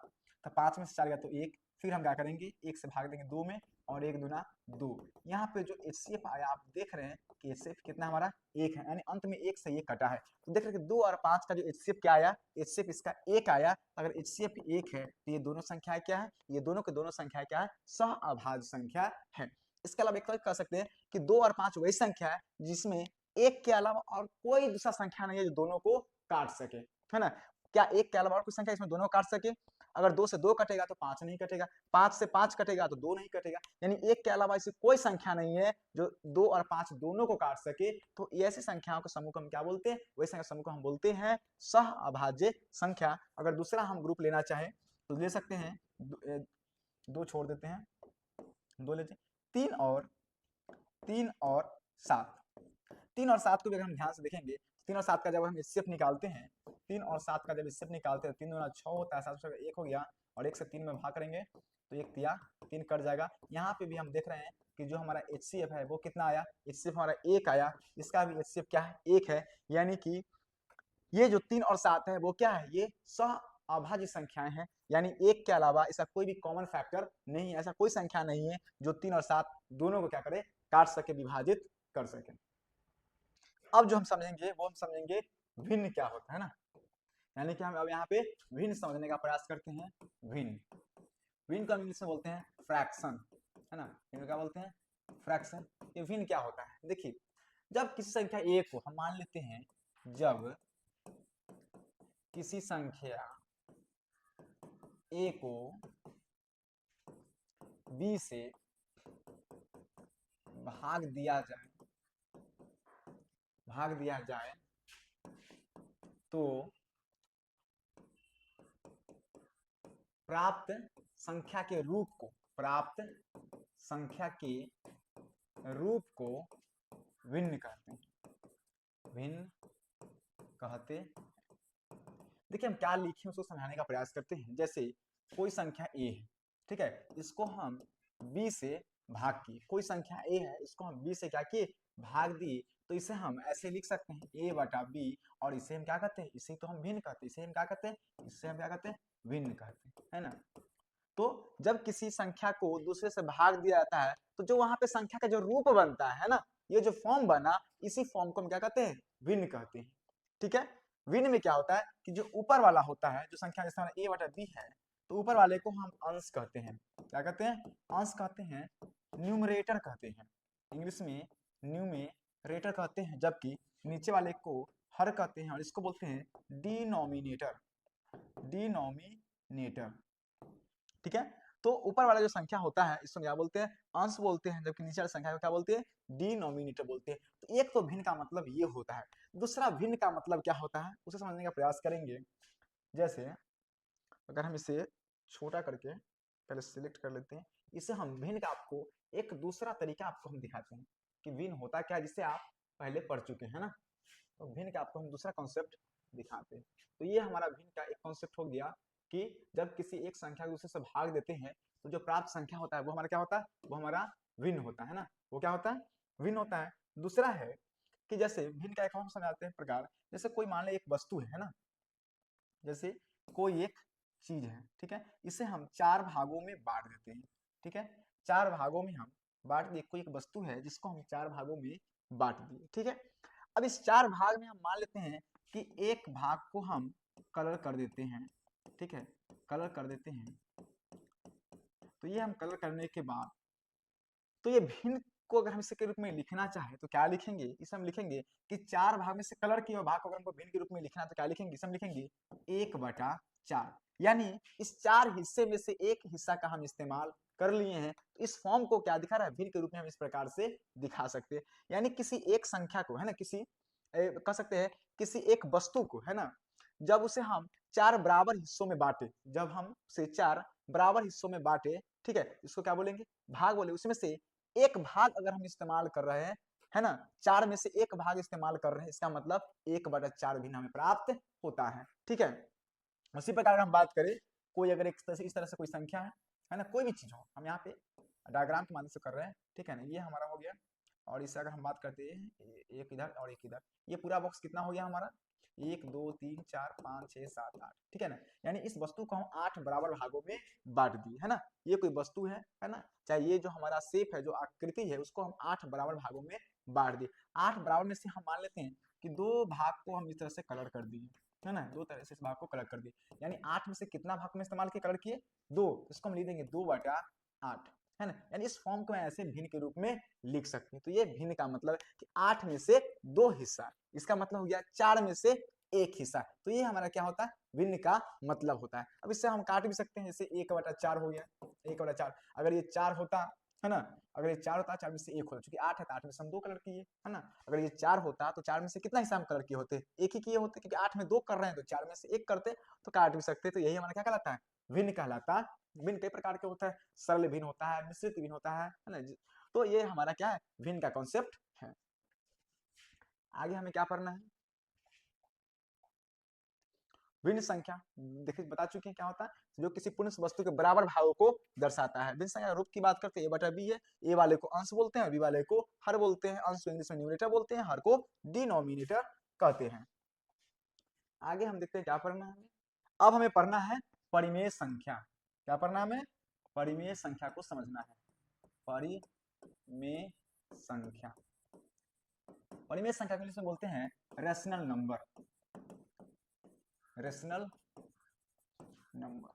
तो 5 में से 4 गया तो 1, फिर हम क्या करेंगे 1 से भाग देंगे 2 में, और 1 दूना 2। यहाँ पे जो एचसीएफ आया आप देख रहे हैं कि एचसीएफ कितना हमारा 1 है, यानी अंत में 1 से ये कटा है। तो देख रहे हैं कि 2 और 5 का जो एचसीएफ क्या आया, एचसीएफ इसका 1 आया। अगर एचसीएफ 1 है तो ये दोनों संख्याएं क्या है, ये दोनों के दोनों संख्याएं क्या है, सहअभाज्य संख्या है। इसके अलावा एक कह सकते हैं कि 2 और 5 वही संख्या है जिसमें 1 के अलावा और कोई दूसरा संख्या नहीं है जो दोनों को काट सके, है ना। क्या 1 के अलावा और कोई संख्या इसमें दोनों काट सके? अगर 2 से 2 कटेगा तो 5 नहीं कटेगा, 5 से 5 कटेगा तो 2 नहीं कटेगा, यानी 1 के अलावा ऐसी कोई संख्या नहीं है जो 2 और 5 दोनों को काट सके। तो ऐसी संख्याओं के समूह को हम क्या बोलते हैं, वही संख्या समूह को हम बोलते हैं सहअभाज्य संख्या। अगर दूसरा हम ग्रुप लेना चाहें तो ले सकते हैं, 2 छोड़ देते हैं, 2 लेते हैं, 3 और 7। 3 और 7 को भी अगर हम ध्यान से देखेंगे, 3 और 7 का जब हम एचसीएफ निकालते हैं, 3 और 7 का जब एचसीएफ निकालते हैं, 3 दूना 6 होता है, 7 1 हो गया, और 1 से 3 में भाग करेंगे तो 1 तिया 3 कट जाएगा। यहाँ पे भी हम देख रहे हैं कि जो हमारा एचसीएफ है वो कितना आया, एचसीएफ हमारा 1 आया, इसका भी एचसीएफ क्या है, 1 है। यानी कि ये जो 3 और 7 है वो क्या है, ये सहअभाज्य संख्याएं हैं, यानी 1 के अलावा इसका कोई भी कॉमन फैक्टर नहीं है, ऐसा कोई संख्या नहीं है जो 3 और 7 दोनों को क्या करे, काट सके, विभाजित कर सके। अब जो हम समझेंगे वो हम समझेंगे भिन्न क्या होता है ना, यानी कि हम अब यहाँ पे भिन्न समझने का प्रयास करते हैं। भिन्न को हम इंग्लिश में बोलते हैं फ्रैक्शन, है ना, इनको क्या बोलते हैं, फ्रैक्शन। ये भिन्न क्या होता है, देखिए जब किसी संख्या a को हम मान लेते हैं, जब किसी संख्या a को b से भाग दिया जाए तो प्राप्त संख्या के रूप को भिन्न कहते हैं। देखिए हम क्या लिखे उसको समझाने का प्रयास करते हैं। जैसे कोई संख्या a है, ठीक है, इसको हम b से भाग किए, कोई संख्या a है इसको हम b से क्या किए, भाग दिए, तो इसे हम ऐसे लिख सकते हैं a बटा b, और इसे हम क्या कहते हैं, इसे तो हम भिन्न कहते हैं, इसे हम क्या कहते हैं, इससे हम क्या कहते हैं, भिन्न कहते हैं, है ना। तो जब किसी संख्या को दूसरे से भाग दिया जाता है तो जो वहां पे संख्या का जो रूप बनता है ना, ये जो फॉर्म बना, इसी फॉर्म को हम क्या कहते हैं, भिन्न कहते हैं। ठीक है, भिन्न में क्या होता है कि जो ऊपर वाला होता है, जो संख्या जैसे हमारा a बटा b है, तो ऊपर वाले को हम अंश कहते हैं, क्या कहते हैं, अंश कहते हैं, न्यूमरेटर कहते हैं, इंग्लिश में न्यूमरेटर कहते हैं, जबकि नीचे वाले को हर कहते हैं, और इसको बोलते हैं डिनोमिनेटर। ठीक है, तो ऊपर वाला जो संख्या होता है इसको क्या बोलते हैं, अंश बोलते हैं, जबकि नीचे वाली संख्या को क्या बोलते हैं, डिनोमिनेटर बोलते हैं। तो एक तो भिन्न का मतलब ये होता है, दूसरा भिन्न का मतलब क्या होता है उसे समझने का प्रयास करेंगे। जैसे अगर हम इसे छोटा करके पहले सिलेक्ट कर लेते हैं, इसे हम भिन्न का आपको एक दूसरा तरीका आपको हम दिखाते हैं कि भिन्न होता क्या है, जिसे आप पहले पढ़ चुके हैं ना। तो भिन्न का आपको हम दूसरा कॉन्सेप्ट दिखाते हैं। तो ये हमारा भिन्न का एक कॉन्सेप्ट हो गया कि जब किसी एक संख्या को दूसरे से भाग देते हैं तो जो प्राप्त संख्या होता है वो हमारा क्या होता है, वो हमारा भिन्न होता है ना, वो क्या होता है, भिन्न होता है। दूसरा है कि जैसे भिन्न का एक हम समझाते हैं प्रकार, जैसे कोई मान ले एक वस्तु है ना, जैसे कोई एक चीज है, ठीक है, इसे हम 4 भागों में बांट देते हैं, ठीक है, 4 भागों में हम बांट दिए, कोई एक वस्तु है जिसको हम 4 भागों में बांट दिए, ठीक है। अब इस 4 भाग में हम मान लेते हैं कि एक भाग को हम कलर कर देते हैं, ठीक है, कलर कर देते हैं। तो ये हम कलर करने के बाद, तो ये भिन्न को अगर हम इसके रूप में लिखना चाहे तो क्या लिखेंगे, इसे हम लिखेंगे कि 4 भाग में से कलर किए भाग को अगर हमको भिन्न के रूप में लिखना है तो क्या लिखेंगे, इसे हम लिखेंगे 1/4, यानी इस चार हिस्से में से एक हिस्सा का हम इस्तेमाल कर लिए हैं, तो इस फॉर्म को क्या दिखा रहा है, भिन्न के रूप में हम इस प्रकार से दिखा सकते हैं। यानी किसी एक संख्या को, है ना, किसी कह सकते हैं किसी एक वस्तु को, है ना, जब उसे हम चार बराबर हिस्सों में बांटे, जब हम उसे चार बराबर हिस्सों में बांटे, ठीक है, इसको क्या बोलेंगे, भाग बोले, उसमें से एक भाग अगर हम इस्तेमाल कर रहे हैं, है ना, चार में से एक भाग इस्तेमाल कर रहे हैं, इसका मतलब 1/4 भिन्न हमें प्राप्त होता है। ठीक है, उसी प्रकार हम बात करें, कोई अगर इस तरह से कोई संख्या है ना, कोई भी चीज हो, हम यहाँ पे डायग्राम के माध्यम से कर रहे हैं, ठीक है ना, ये हमारा हो गया, और इससे अगर हम बात करते हैं एक इधर और एक इधर, ये पूरा बॉक्स कितना हो गया हमारा, 1 2 3 4 5 6 7 8, ठीक है ना, यानी इस वस्तु को हम 8 बराबर भागों में बांट दिए, है ना, ये कोई वस्तु है ना, चाहे ये जो हमारा शेप है, जो आकृति है, उसको हम 8 बराबर भागों में बांट दिए। 8 बराबर में से हम मान लेते हैं कि 2 भाग को हम इस तरह से कलर कर दिए, है ना, 2 तरह से इस भाग को कलर कर दिए, यानी 8 में से कितना भाग में इस्तेमाल किए, कलर किए 2, इसको हम लिख देंगे 2/8, है ना, यानी इस फॉर्म को मैं ऐसे भिन्न के रूप में लिख सकते हैं। तो ये भिन्न का मतलब है कि 8 में से 2 हिस्सा, इसका मतलब हो गया 4 में से एक हिस्सा, तो ये हमारा क्या होता है, भिन्न का मतलब होता है। अब इससे हम काट भी सकते हैं, जैसे 1/4 हो गया, 1/4, अगर ये 4 होता, है ना, अगर ये 4 होता, 4 में से 1 होता, चूंकि 8 है तो 8 में से हम 2 कलर किए, है ना, अगर ये 4 होता तो 4 में से कितना हिस्सा हम कलर किए होते, एक ही किए होते, क्योंकि 8 में 2 कर रहे हैं तो 4 में से 1 करते तो काट भी सकते, तो यही हमारा क्या कहलाता है, भिन्न कहलाता। भिन्न कई प्रकार के होता है, सरल भिन्न होता है, मिश्रित भिन्न होता है ना, तो ये हमारा क्या है, भिन्न का कॉन्सेप्ट है। आगे हमें क्या पढ़ना है, भिन्न संख्या, देखिए बता चुके हैं क्या होता है, जो किसी पूर्ण वस्तु के बराबर भागों को दर्शाता है। भिन्न संख्या रूप की बात करते हैं, a/b है, ए वाले को अंश बोलते हैं, बी वाले को हर बोलते हैं, अंश को इंग्लिश में न्यूमरेटर बोलते हैं, हर को डिनोमिनेटर कहते हैं। आगे हम देखते हैं क्या पढ़ना है हमें, अब हमें पढ़ना है परिमेय संख्या। क्या पढ़ना है हमें, परिमेय संख्या को समझना है, परिमेय संख्या, परिमेय संख्या को इंग्लिश में बोलते हैं रेशनल नंबर, रेशनल नंबर।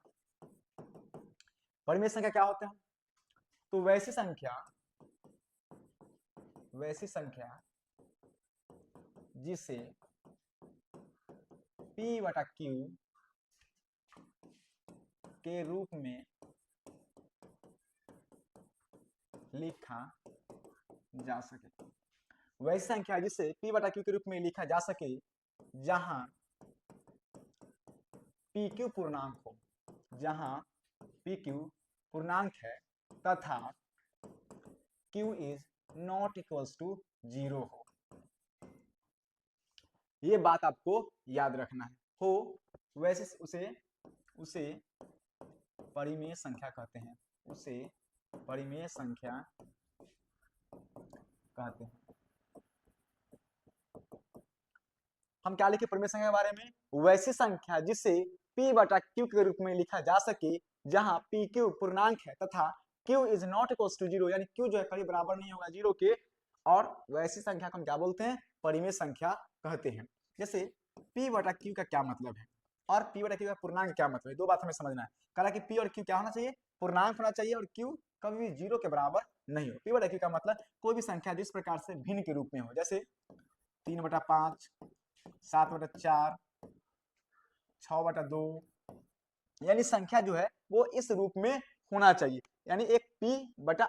परिमेय संख्या क्या होता है, तो वैसी संख्या जिसे p/q के रूप में लिखा जा सके, वैसी संख्या जिसे p/q के रूप में लिखा जा सके जहां pq पूर्णांक हो, जहां pq पूर्णांक है तथा q is not equals to 0 हो, ये बात आपको याद रखना है, हो वैसे उसे परिमेय संख्या कहते हैं, उसे परिमेय संख्या कहते हैं। हम क्या लिखे परिमेय संख्या के बारे में, वैसी संख्या जिसे p/q के रूप में लिखा जा सके जहां pq पूर्णांक है तथा q is not equals to 0, यानी q जो है कभी बराबर नहीं होगा 0 के, और वैसी संख्या को हम क्या बोलते हैं, परिमेय संख्या कहते हैं। जैसे p/q का क्या मतलब है और p/q का पूर्णांक क्या मतलब है, दो बात हमें समझना है। कहा कि p और q क्या होना चाहिए, पूर्णांक होना चाहिए, और q कभी भी 0 के बराबर नहीं हो। p/q का मतलब कोई भी संख्या जिस प्रकार से भिन्न के रूप में हो, जैसे 3/5, 7/4, 6/2, यानी संख्या जो है वो इस रूप में होना चाहिए, यानी एक p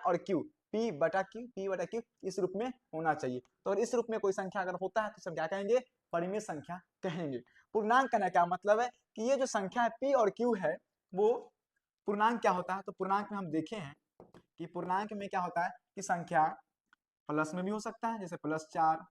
और q, p/q इस रूप में होना चाहिए। तो अगर इस रूप में कोई संख्या अगर होता है तो सब क्या कहेंगे, परिमेय संख्या कहेंगे। पूर्णांक का क्या मतलब है कि ये जो संख्या है p और q है, वो पूर्णांक क्या होता है, तो पूर्णांक में हम देखे हैं कि पूर्णांक में क्या होता है कि संख्या प्लस में भी हो सकता है, जैसे +4,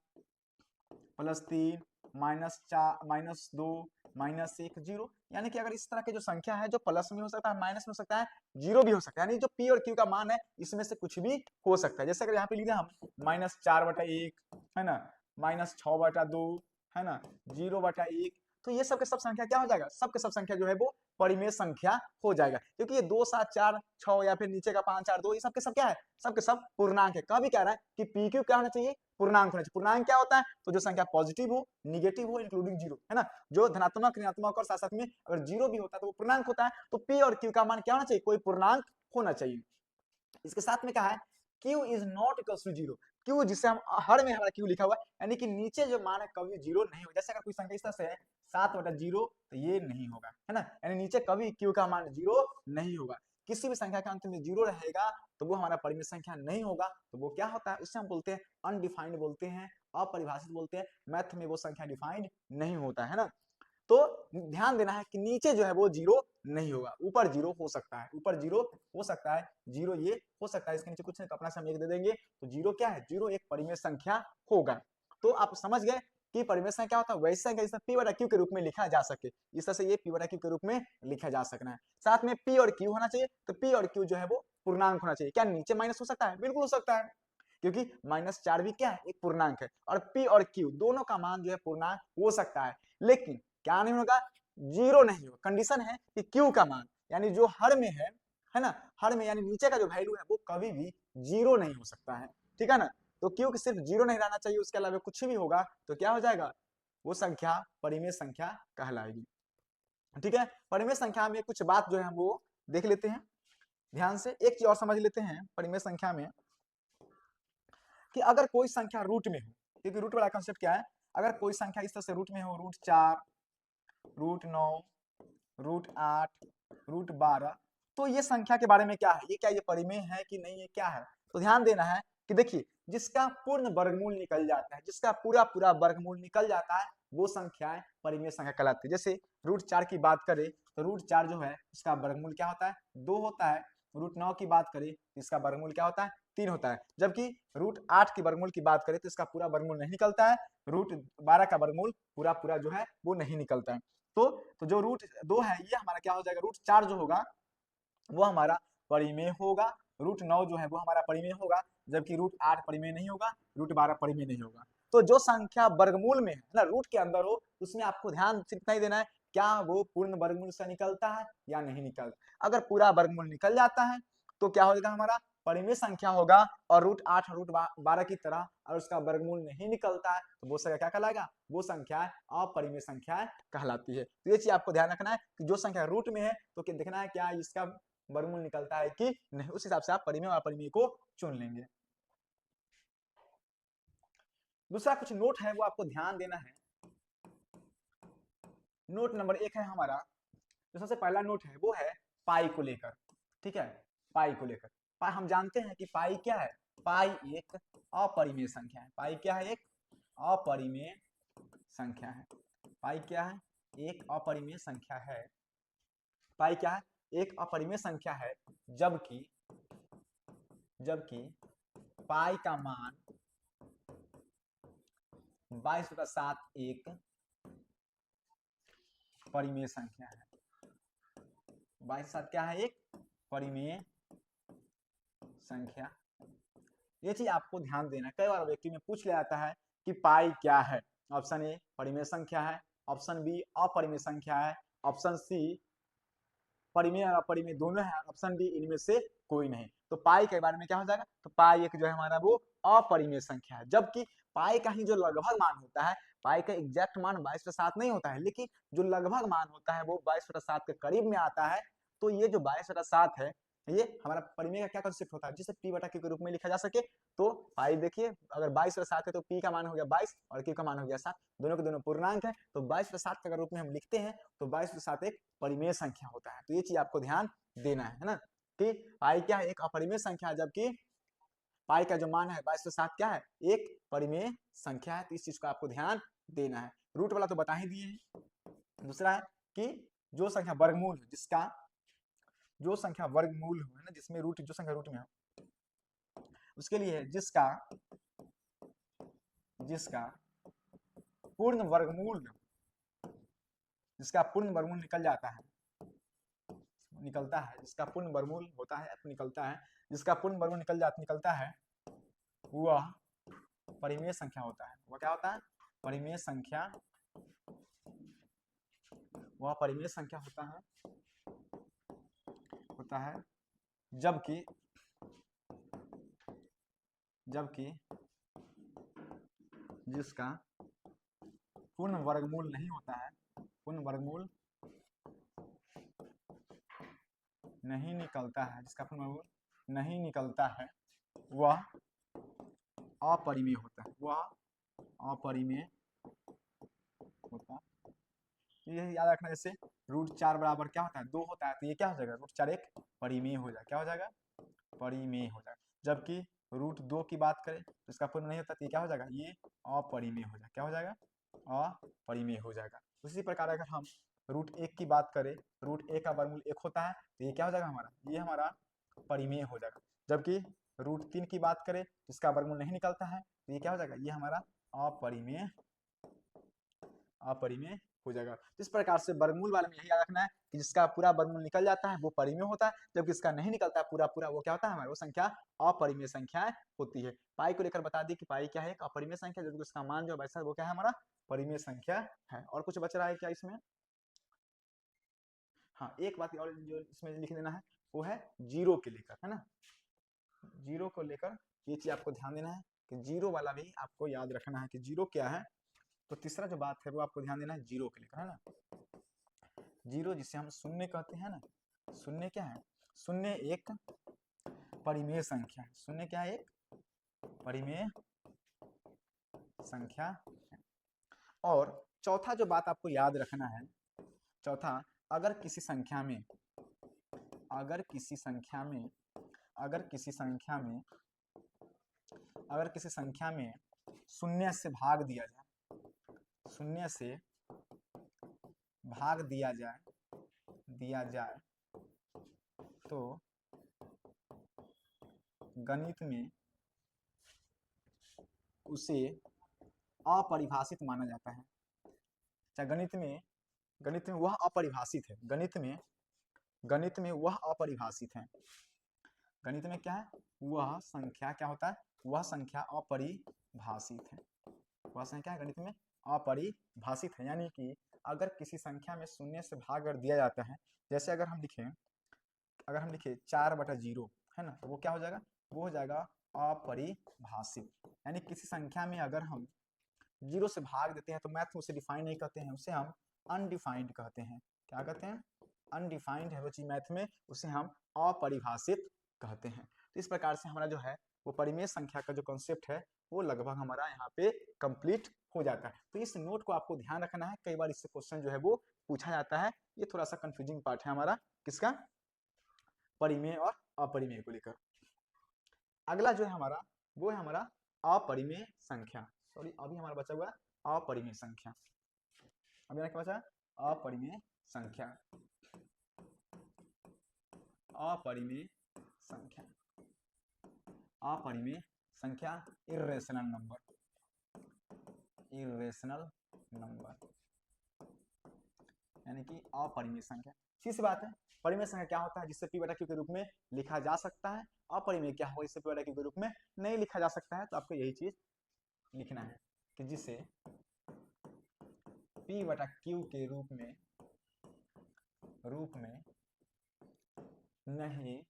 +3, -2, -1, 0, यानी कि अगर इस तरह की जो संख्या है जो प्लस में हो सकता है, माइनस में हो सकता है, 0 भी हो सकता है, यानी जो p और q का मान है इसमें से कुछ भी हो सकता है। जैसे अगर यहाँ पे लिखा हम -4/1, है ना, -6/2, है ना, 0/1, तो ये सब के सब संख्या क्या हो जाएगा, सब के सब संख्या जो है वो परिमेय संख्या हो जाएगा, क्योंकि ये 2, 7, 4, 6 या फिर नीचे का 5, 4, 2, ये सब के सब क्या है, सब के सब पूर्णांक है। कभी कह रहा है कि pq क्या होना चाहिए, पूर्णांक होना चाहिए। पूर्णांक क्या होता है, तो जो संख्या पॉजिटिव हो, निगेटिव हो, इंक्लूडिंग 0, है ना, जो धनात्मक, ऋणात्मक और साथ साथ में अगर 0 भी होता है तो वो पूर्णांक होता है। तो p और q का मान क्या होना चाहिए, कोई पूर्णांक होना चाहिए। इसके साथ में क्या है, q is not equal to 0, Q जिसे हम हर में हमारा क्यू लिखा हुआ है, यानी कि नीचे जो मान है कभी जीरो नहीं होगा। जैसे अगर कोई संख्या इस तरह से है 7/0 तो ये नहीं होगा, है ना, यानी नीचे कभी क्यू का मान जीरो नहीं होगा। किसी भी संख्या के अंत में जीरो रहेगा तो वो हमारा परिमेय संख्या नहीं होगा, तो वो क्या होता है, उससे हम बोलते हैं अनडिफाइंड बोलते हैं, अपरिभाषित बोलते हैं। मैथ में वो संख्या डिफाइंड नहीं होता है ना। तो ध्यान देना है कि नीचे जो है वो जीरो नहीं होगा, ऊपर जीरो हो सकता है, ऊपर जीरो हो सकता है, जीरो ये हो सकता है, इसके नीचे कुछ नहीं तो अपना से हम एक दे देंगे, तो जीरो क्या है, जीरो एक परिमेय संख्या होगा। तो आप समझ गए कि परिमेय संख्या क्या होता है, वैसी संख्या जिसे पी बटा क्यू के रूप में लिखा जा सके, इस तरह से ये पी बटा क्यू के रूप में लिखा जा सकना है। साथ में पी और क्यू होना चाहिए, तो पी और क्यू जो है वो पूर्णांक होना चाहिए। क्या नीचे माइनस हो सकता है, बिल्कुल हो सकता है, क्योंकि -4 भी क्या है, एक पूर्णांक है, और पी और क्यू दोनों का मान जो है पूर्णांक हो सकता है, लेकिन क्या नहीं होगा, जीरो नहीं होगा। कंडीशन है कि क्यू का मान यानी जो हर में है ना, हर में यानी नीचे का जो वैल्यू है वो कभी भी जीरो नहीं हो सकता है, ठीक है ना। तो क्यू की सिर्फ जीरो नहीं रहना चाहिए, उसके अलावा कुछ भी होगा तो क्या हो जाएगा, वो संख्या परिमेय संख्या कहलाएगी, ठीक है। परिमेय संख्या में कुछ बात जो है वो देख लेते हैं ध्यान से। एक चीज और समझ लेते हैं परिमेय संख्या में, कि अगर कोई संख्या रूट में हो, क्योंकि रूट वाला कंसेप्ट क्या है, अगर कोई संख्या इस तरह से रूट में हो, √4, √9, √8, √12, तो ये संख्या के बारे में क्या है, ये क्या ये परिमेय है कि नहीं, ये क्या है। तो ध्यान देना है कि देखिए जिसका पूर्ण वर्गमूल निकल जाता है, जिसका पूरा पूरा वर्गमूल निकल जाता है, वो संख्याएं परिमेय संख्या कहलाती है। जैसे √4 की बात करें तो √4 जो है इसका वर्गमूल क्या होता है, 2 होता है। √9 की बात करें तो इसका वर्गमूल क्या होता है, 3 होता है। जबकि √8 की वर्गमूल की बात करें तो इसका पूरा वर्गमूल नहीं निकलता है, √12 का वर्गमूल पूरा पूरा जो है वो नहीं निकलता है। तो जो √2 है ये हमारा क्या हो जाएगा, √4 जो होगा वो हमारा परिमेय होगा, √9 जो है वो हमारा परिमेय होगा, जबकि √8 परिमेय नहीं होगा, √12 परिमेय नहीं होगा। तो जो संख्या वर्गमूल में है ना, रूट के अंदर हो, उसमें आपको ध्यान सिर्फ इतना ही देना है, क्या वो पूर्ण वर्गमूल से निकलता है या नहीं निकलता। अगर पूरा वर्गमूल निकल जाता है तो क्या हो जाएगा, हमारा परिमेय संख्या होगा। और √8 और √12 की तरह और उसका वर्गमूल नहीं निकलता है तो वो संख्या क्या कहलाएगा, वो संख्या अपरिमेय संख्या कहलाती है। तो ये चीज आपको ध्यान रखना है कि जो संख्या रूट में है तो देखना है क्या इसका वर्गमूल निकलता है कि नहीं, उस हिसाब से आप परिमेय और अपरिमेय को चुन लेंगे। दूसरा कुछ नोट है वो आपको ध्यान देना है। नोट नंबर 1 है हमारा, जो सबसे पहला नोट है वो है पाई को लेकर, ठीक है। पाई को लेकर, पाई हम जानते हैं कि पाई क्या है, पाई एक अपरिमेय संख्या है। पाई क्या है, एक अपरिमेय संख्या है। पाई क्या है, एक अपरिमेय संख्या है। पाई क्या है, एक अपरिमेय संख्या है, जबकि जबकि पाई का मान 22/7 एक परिमेय संख्या है। 22/7 क्या है, एक परिमेय संख्या। ये चीज आपको ध्यान देना है, कई बार व्यक्ति में पूछ लिया जाता है कि पाई क्या है। ऑप्शन ए परिमेय संख्या है, ऑप्शन बी अपरिमेय संख्या है, ऑप्शन सी परिमेय और अपरिमेय दोनों है, ऑप्शन डी इनमें से कोई नहीं। तो पाई के बारे में क्या हो जाएगा, तो पाई एक जो है हमारा वो अपरिमेय संख्या है। जबकि पाई का ही जो लगभग मान होता है, पाई का एग्जैक्ट मान 22/7 नहीं होता है, लेकिन जो लगभग मान होता है वो 22/7 के करीब में आता है। तो ये जो 22/7 है, ये हमारा परिमेय का क्या कंसेप्ट होता है, जिसे पी बटा क्यू के रूप में लिखा जा सके। तो पाई देखिए अगर 22/7 है तो पी का मान हो गया 22 और क्यू का मान हो गया 7, दोनों के दोनों पूर्णांक है। तो 22/7 के रूप में हम लिखते हैं तो 22/7 एक परिमेय संख्या होता है। तो ये चीज आपको ध्यान देना है ना, कि पाई क्या है, एक अपरिमेय संख्या है, जबकि पाई का जो मान है 22/7 क्या है, एक परिमेय संख्या है। तो इस चीज को आपको ध्यान देना है। रूट वाला तो बता ही दिए हैं। दूसरा है कि जो संख्या वर्गमूल है, जिसका जो संख्या वर्गमूल हो, है ना, जिसमें रूट, जो संख्या रूट में हो, उसके लिए जिसका जिसका पूर्ण वर्गमूल, जिसका पूर्ण वर्गमूल निकल जाता है, निकलता है, जिसका पूर्ण वर्गमूल होता है निकलता है, जिसका पूर्ण वर्गमूल निकलता है, वह परिमेय संख्या होता है। वह क्या होता है, परिमेय संख्या, वह परिमेय संख्या होता है। जबकि जबकि जिसका पूर्ण वर्गमूल नहीं होता है, पूर्ण वर्गमूल नहीं निकलता है, जिसका पूर्ण वर्गमूल नहीं निकलता है, वह अपरिमेय होता है, वह अपरिमेय होता है। ये याद रखना, जैसे √4 बराबर क्या होता है 2 होता है, तो ये क्या हो जाएगा √4 एक परिमेय हो जाएगा, क्या हो जाएगा परिमेय हो जाएगा। जबकि √2 की बात करें तो इसका पूर्ण नहीं होता, तो ये क्या हो जाएगा ये अपरिमेय हो जाएगा, क्या हो जाएगा अपरिमेय हो जाएगा। उसी प्रकार अगर हम √1 की बात करें, √1 का वर्गमूल 1 होता है, तो ये क्या हो जाएगा हमारा ये हमारा परिमेय हो जाएगा। जबकि √3 की बात करें तो इसका वर्गमूल नहीं निकलता है, तो ये क्या हो जाएगा ये हमारा अपरिमेय अपरिमेय हो जाएगा। इस प्रकार से वर्गमूल वाले में यही याद रखना है कि जिसका पूरा वर्गमूल निकल जाता है वो परिमेय होता है, जबकि इसका नहीं निकलता है पूरा पूरा वो क्या होता है हमारा वो संख्या अपरिमेय संख्याएं होती है। पाई को लेकर बता दी कि पाई क्या है एक अपरिमेय संख्या, जबकि उसका मान जो है वो क्या है हमारा परिमेय संख्या है। और कुछ बच रहा है क्या इसमें? हाँ, एक बात और जो इसमें लिख देना है वो है जीरो के लेकर, है ना, जीरो को लेकर ये चीज आपको ध्यान देना है कि जीरो वाला भी आपको याद रखना है कि जीरो क्या है। तो तीसरा जो बात है वो आपको ध्यान देना है जीरो के लेकर, है ना। जीरो जिसे हम शून्य कहते हैं ना, शून्य क्या है शून्य एक परिमेय संख्या है, शून्य क्या है एक परिमेय संख्या है। और चौथा जो बात आपको याद रखना है, चौथा अगर किसी संख्या में अगर किसी संख्या में अगर किसी संख्या में अगर किसी संख्या में शून्य से भाग दिया जाए, शून्य से भाग दिया जाए तो गणित में उसे अपरिभाषित माना जाता है। अच्छा, गणित में वह अपरिभाषित है, गणित में वह अपरिभाषित है। गणित में क्या है वह संख्या क्या होता है वह संख्या अपरिभाषित है, वह संख्या गणित में अपरिभाषित है। यानी कि अगर किसी संख्या में शून्य से भाग कर दिया जाता है, जैसे अगर हम लिखें 4/0 है ना, तो वो क्या हो जाएगा वो हो जाएगा अपरिभाषित। यानी किसी संख्या में अगर हम जीरो से भाग देते हैं तो मैथ में उसे डिफाइन नहीं कहते हैं, उसे हम अनडिफाइंड कहते हैं। क्या कहते हैं अनडिफाइंड है वो चीज मैथ में, उसे हम अपरिभाषित कहते हैं। तो इस प्रकार से हमारा जो है वो परिमेय संख्या का जो कॉन्सेप्ट है वो लगभग हमारा यहाँ पे कंप्लीट हो जाता है। तो इस नोट को आपको ध्यान रखना है, कई बार इससे क्वेश्चन जो है वो पूछा जाता है। ये थोड़ा सा कंफ्यूजिंग पार्ट है हमारा किसका परिमेय और अपरिमेय को लेकर। अगला जो है हमारा वो है हमारा अपरिमेय संख्या, सॉरी अभी हमारा बचा हुआ अपरिमेय संख्या, अभी क्या बचा अपरिमेय संख्या। अपरिमेय संख्या अपरिमेय संख्या इर्रेशनल नंबर यानी कि अपरिमेय संख्या। सीधी सी बात है, परिमेय संख्या क्या होता है जिससे p/q के रूप में लिखा जा सकता है, अपरिमेय क्या होगा जिससे p/q के रूप में नहीं लिखा जा सकता है। तो आपको यही चीज लिखना है कि जिसे p/q के रूप में नहीं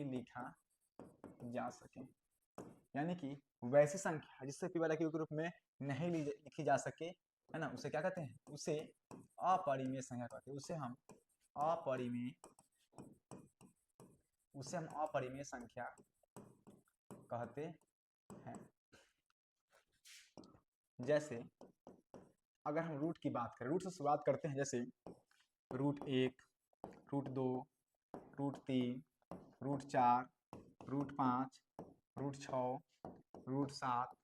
लिखा जा सके, यानी कि वैसी संख्या जिससे p/q के रूप में नहीं लिखी जा सके, है ना, उसे क्या कहते हैं उसे अपरिमेय संख्या कहते हैं। उसे हम अपरिमेय संख्या कहते हैं। जैसे अगर हम रूट की बात करें, रूट से शुरुआत करते हैं, जैसे √1 √2 √3 √4 √5 √6 √7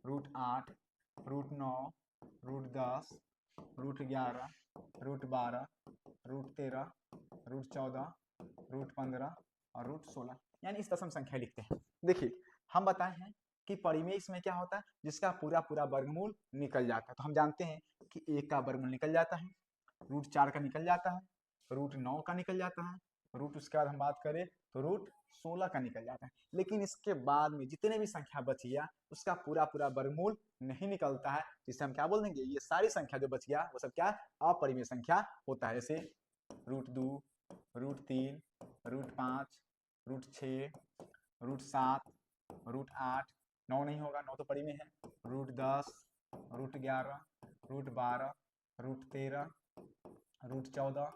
√8 √9 √10 √11 √12 √13 √14 √15 और √16, यानी इस दशम संख्या लिखते हैं। देखिए हम बताए हैं कि परिमेय इसमें क्या होता है जिसका पूरा पूरा वर्गमूल निकल जाता है। तो हम जानते हैं कि 1 का वर्गमूल निकल जाता है, √4 का निकल जाता है, √9 का निकल जाता है, उसके बाद हम बात करें तो √16 का निकल जाता है। लेकिन इसके बाद में जितने भी संख्या बच गया उसका पूरा पूरा वर्गमूल नहीं निकलता है, जिसे हम क्या बोल देंगे ये सारी संख्या जो बच गया वो सब क्या अपरिमेय संख्या होता है। जैसे √2 √3 √5 √6 √7 √8, 9 नहीं होगा, 9 तो परिमेय है, √10 √11 √12 √13 √14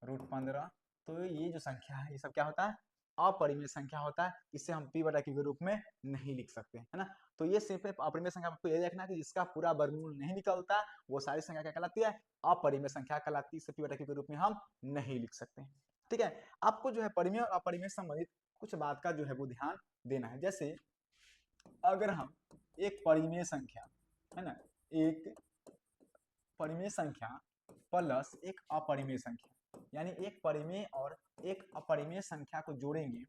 √15। तो ये जो संख्या है ये सब क्या होता है अपरिमेय संख्या होता है, इसे हम p बटा q के रूप में नहीं लिख सकते, है ना। तो ये सिर्फ अपरिमेय संख्या आपको ये देखना कि जिसका पूरा वर्गमूल नहीं निकलता वो सारी संख्या क्या कहलाती है, अपरिमेय संख्या कहलाती है, इसे p बटा q के रूप में हम नहीं लिख सकते। ठीक है, आपको जो है परिमेय और अपरिमेय संबंधित कुछ बात का जो है वो ध्यान देना है। जैसे अगर हम एक परिमेय संख्या, है ना, एक परिमेय संख्या प्लस एक अपरिमेय संख्या, यानी एक परिमेय और एक अपरिमेय संख्या को जोड़ेंगे,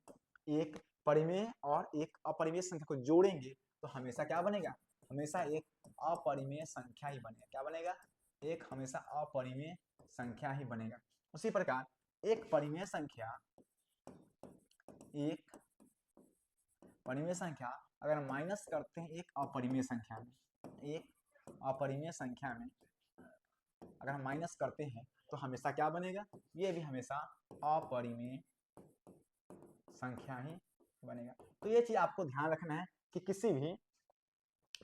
एक परिमेय और एक अपरिमेय संख्या को जोड़ेंगे तो हमेशा क्या बनेगा, हमेशा एक अपरिमेय संख्या ही बनेगा। क्या बनेगा, एक हमेशा अपरिमेय संख्या ही बनेगा। उसी प्रकार एक परिमेय संख्या, एक परिमेय संख्या अगर माइनस करते हैं एक अपरिमेय संख्या में, एक अपरिमेय संख्या में अगर हम माइनस करते हैं तो हमेशा क्या बनेगा, ये भी हमेशा अपरिमेय संख्या ही बनेगा। तो ये चीज आपको ध्यान रखना है कि किसी भी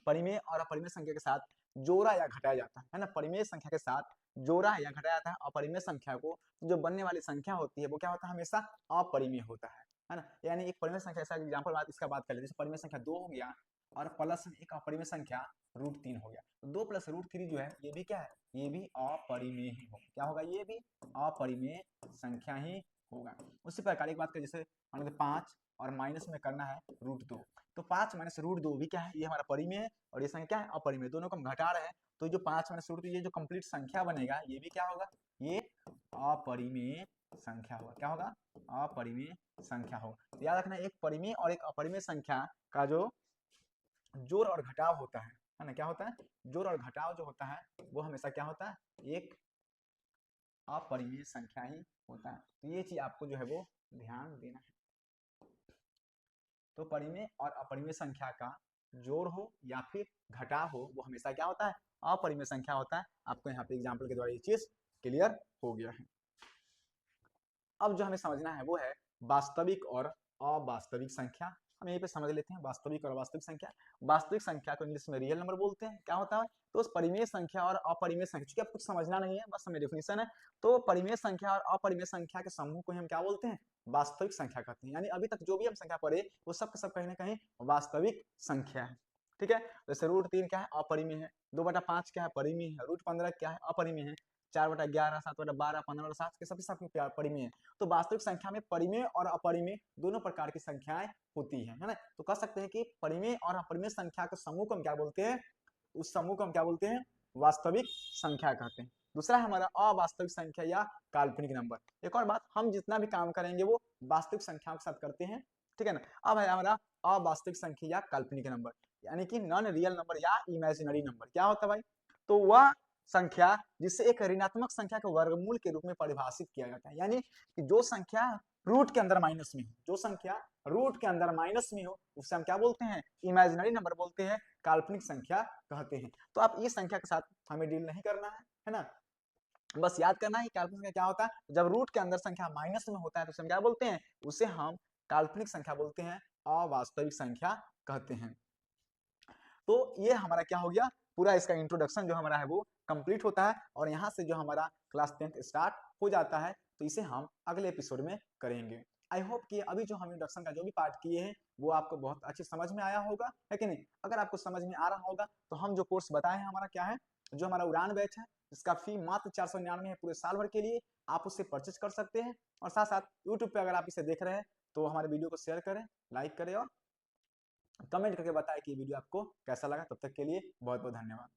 परिमेय और अपरिमेय संख्या के साथ जोड़ा या घटाया जाता है ना, परिमेय संख्या के साथ जोड़ा या घटाया जाता है अपरिमेय संख्या को, जो बनने वाली संख्या होती है वो क्या होता है, हमेशा अपरिमेय होता है ना। यानी एक परिमेय संख्या, ऐसा एग्जांपल बात इसका बात कर लेते हैं, परिमेय संख्या 2 हो गया और प्लस में एक अपरिमेय संख्या √3 हो गया, तो 2 + √3 जो है ये भी क्या है, ये भी अपरिमेय ही होगा। क्या होगा, ये भी अपरिमेय संख्या ही होगा। उसी प्रकार एक बात कर, जैसे मान लो 5 और माइनस में करना है √2, तो 5 - √2 भी क्या है, ये हमारा परिमेय है और ये संख्या क्या है, अपरिमेय, दोनों को हम घटा रहे हैं, तो जो 5 - √2 ये जो कंप्लीट संख्या बनेगा ये भी क्या होगा, ये अपरिमेय संख्या होगा। क्या होगा, अपरिमेय संख्या होगा। तो याद रखना, एक परिमेय और एक अपरिमेय संख्या का जो जोड़ और घटाव होता है ना, क्या होता है, जोड़ और घटाव जो होता है वो हमेशा क्या होता है, एक अपरिमेय संख्या ही होता है। तो ये चीज आपको जो है वो ध्यान देना है। तो परिमेय और अपरिमेय संख्या का जोड़ हो या फिर घटाव हो वो हमेशा क्या होता है, अपरिमेय संख्या होता है। आपको यहाँ पे एग्जाम्पल के द्वारा ये चीज क्लियर हो गया है। अब जो हमें समझना है वो है वास्तविक और अवास्तविक संख्या। हम यहीं पे समझ लेते हैं वास्तविक और अवास्तविक संख्या। वास्तविक संख्या को इंग्लिश में रियल नंबर बोलते हैं। क्या होता है, तो उस परिमेय संख्या और अपरिमेय संख्या, क्योंकि अब कुछ समझना नहीं है, बस हमें डेफिनेशन है, तो परिमेय संख्या और अपरिमेय संख्या के समूह को हम क्या बोलते हैं, वास्तविक संख्या कहते हैं। यानी अभी तक जो भी हम संख्या पढ़े वो सब कहीं ना कहीं वास्तविक संख्या है। ठीक है, जैसे √3 क्या है, अपरिमेय है, 2/5 क्या है, परिमेय है, √15 क्या है, अपरिमेय है, 4/11, 7/12, 15/7 के सभी सब परिमेय है। तो वास्तविक संख्या में परिमेय और अपरिमेय दोनों प्रकार की संख्याएं होती है ना। तो कह सकते हैं कि परिमेय और अपरिमेय संख्या के समूह को हम क्या बोलते हैं, उस समूह को हम क्या बोलते हैं, वास्तविक संख्या कहते हैं। दूसरा है हमारा अवास्तविक संख्या या काल्पनिक नंबर। एक और बात, हम जितना भी काम करेंगे वो वास्तविक संख्याओं के साथ करते हैं, ठीक है ना। अब है हमारा अवास्तविक संख्या या काल्पनिक नंबर, यानी कि नॉन रियल नंबर या इमेजिनरी नंबर। क्या होता है भाई, तो वह संख्या जिसे एक ऋणात्मक संख्या के वर्गमूल के रूप में परिभाषित किया जाता है, यानी कि जो संख्या रूट के अंदर माइनस में हो, जो संख्या रूट के अंदर माइनस में हो उसे हम क्या बोलते हैं, इमेजिनरी नंबर बोलते हैं, काल्पनिक संख्या कहते हैं। तो आप इस संख्या के साथ हमें डील नहीं करना है ना, बस याद करना है काल्पनिक संख्या क्या होता है, जब रूट के अंदर संख्या माइनस में होता है तो उसे हम क्या बोलते हैं, उसे हम काल्पनिक संख्या बोलते हैं, अवास्तविक संख्या कहते हैं। तो ये हमारा क्या हो गया, पूरा इसका इंट्रोडक्शन जो हमारा है वो कंप्लीट होता है और यहाँ से जो हमारा क्लास 10th स्टार्ट हो जाता है। तो इसे हम अगले एपिसोड में करेंगे। आई होप कि अभी जो हम इंट्रोडक्शन का जो भी पार्ट किए हैं वो आपको बहुत अच्छी समझ में आया होगा, है कि नहीं। अगर आपको समझ में आ रहा होगा तो हम जो कोर्स बताए हैं हमारा क्या है, जो हमारा उड़ान बैच है, इसका फी मात्र 499 है पूरे साल भर के लिए। आप उससे परचेज कर सकते हैं और साथ साथ यूट्यूब पे अगर आप इसे देख रहे हैं तो हमारे वीडियो को शेयर करें, लाइक करें और कमेंट करके बताएं कि वीडियो आपको कैसा लगा। तब तक के लिए बहुत बहुत धन्यवाद।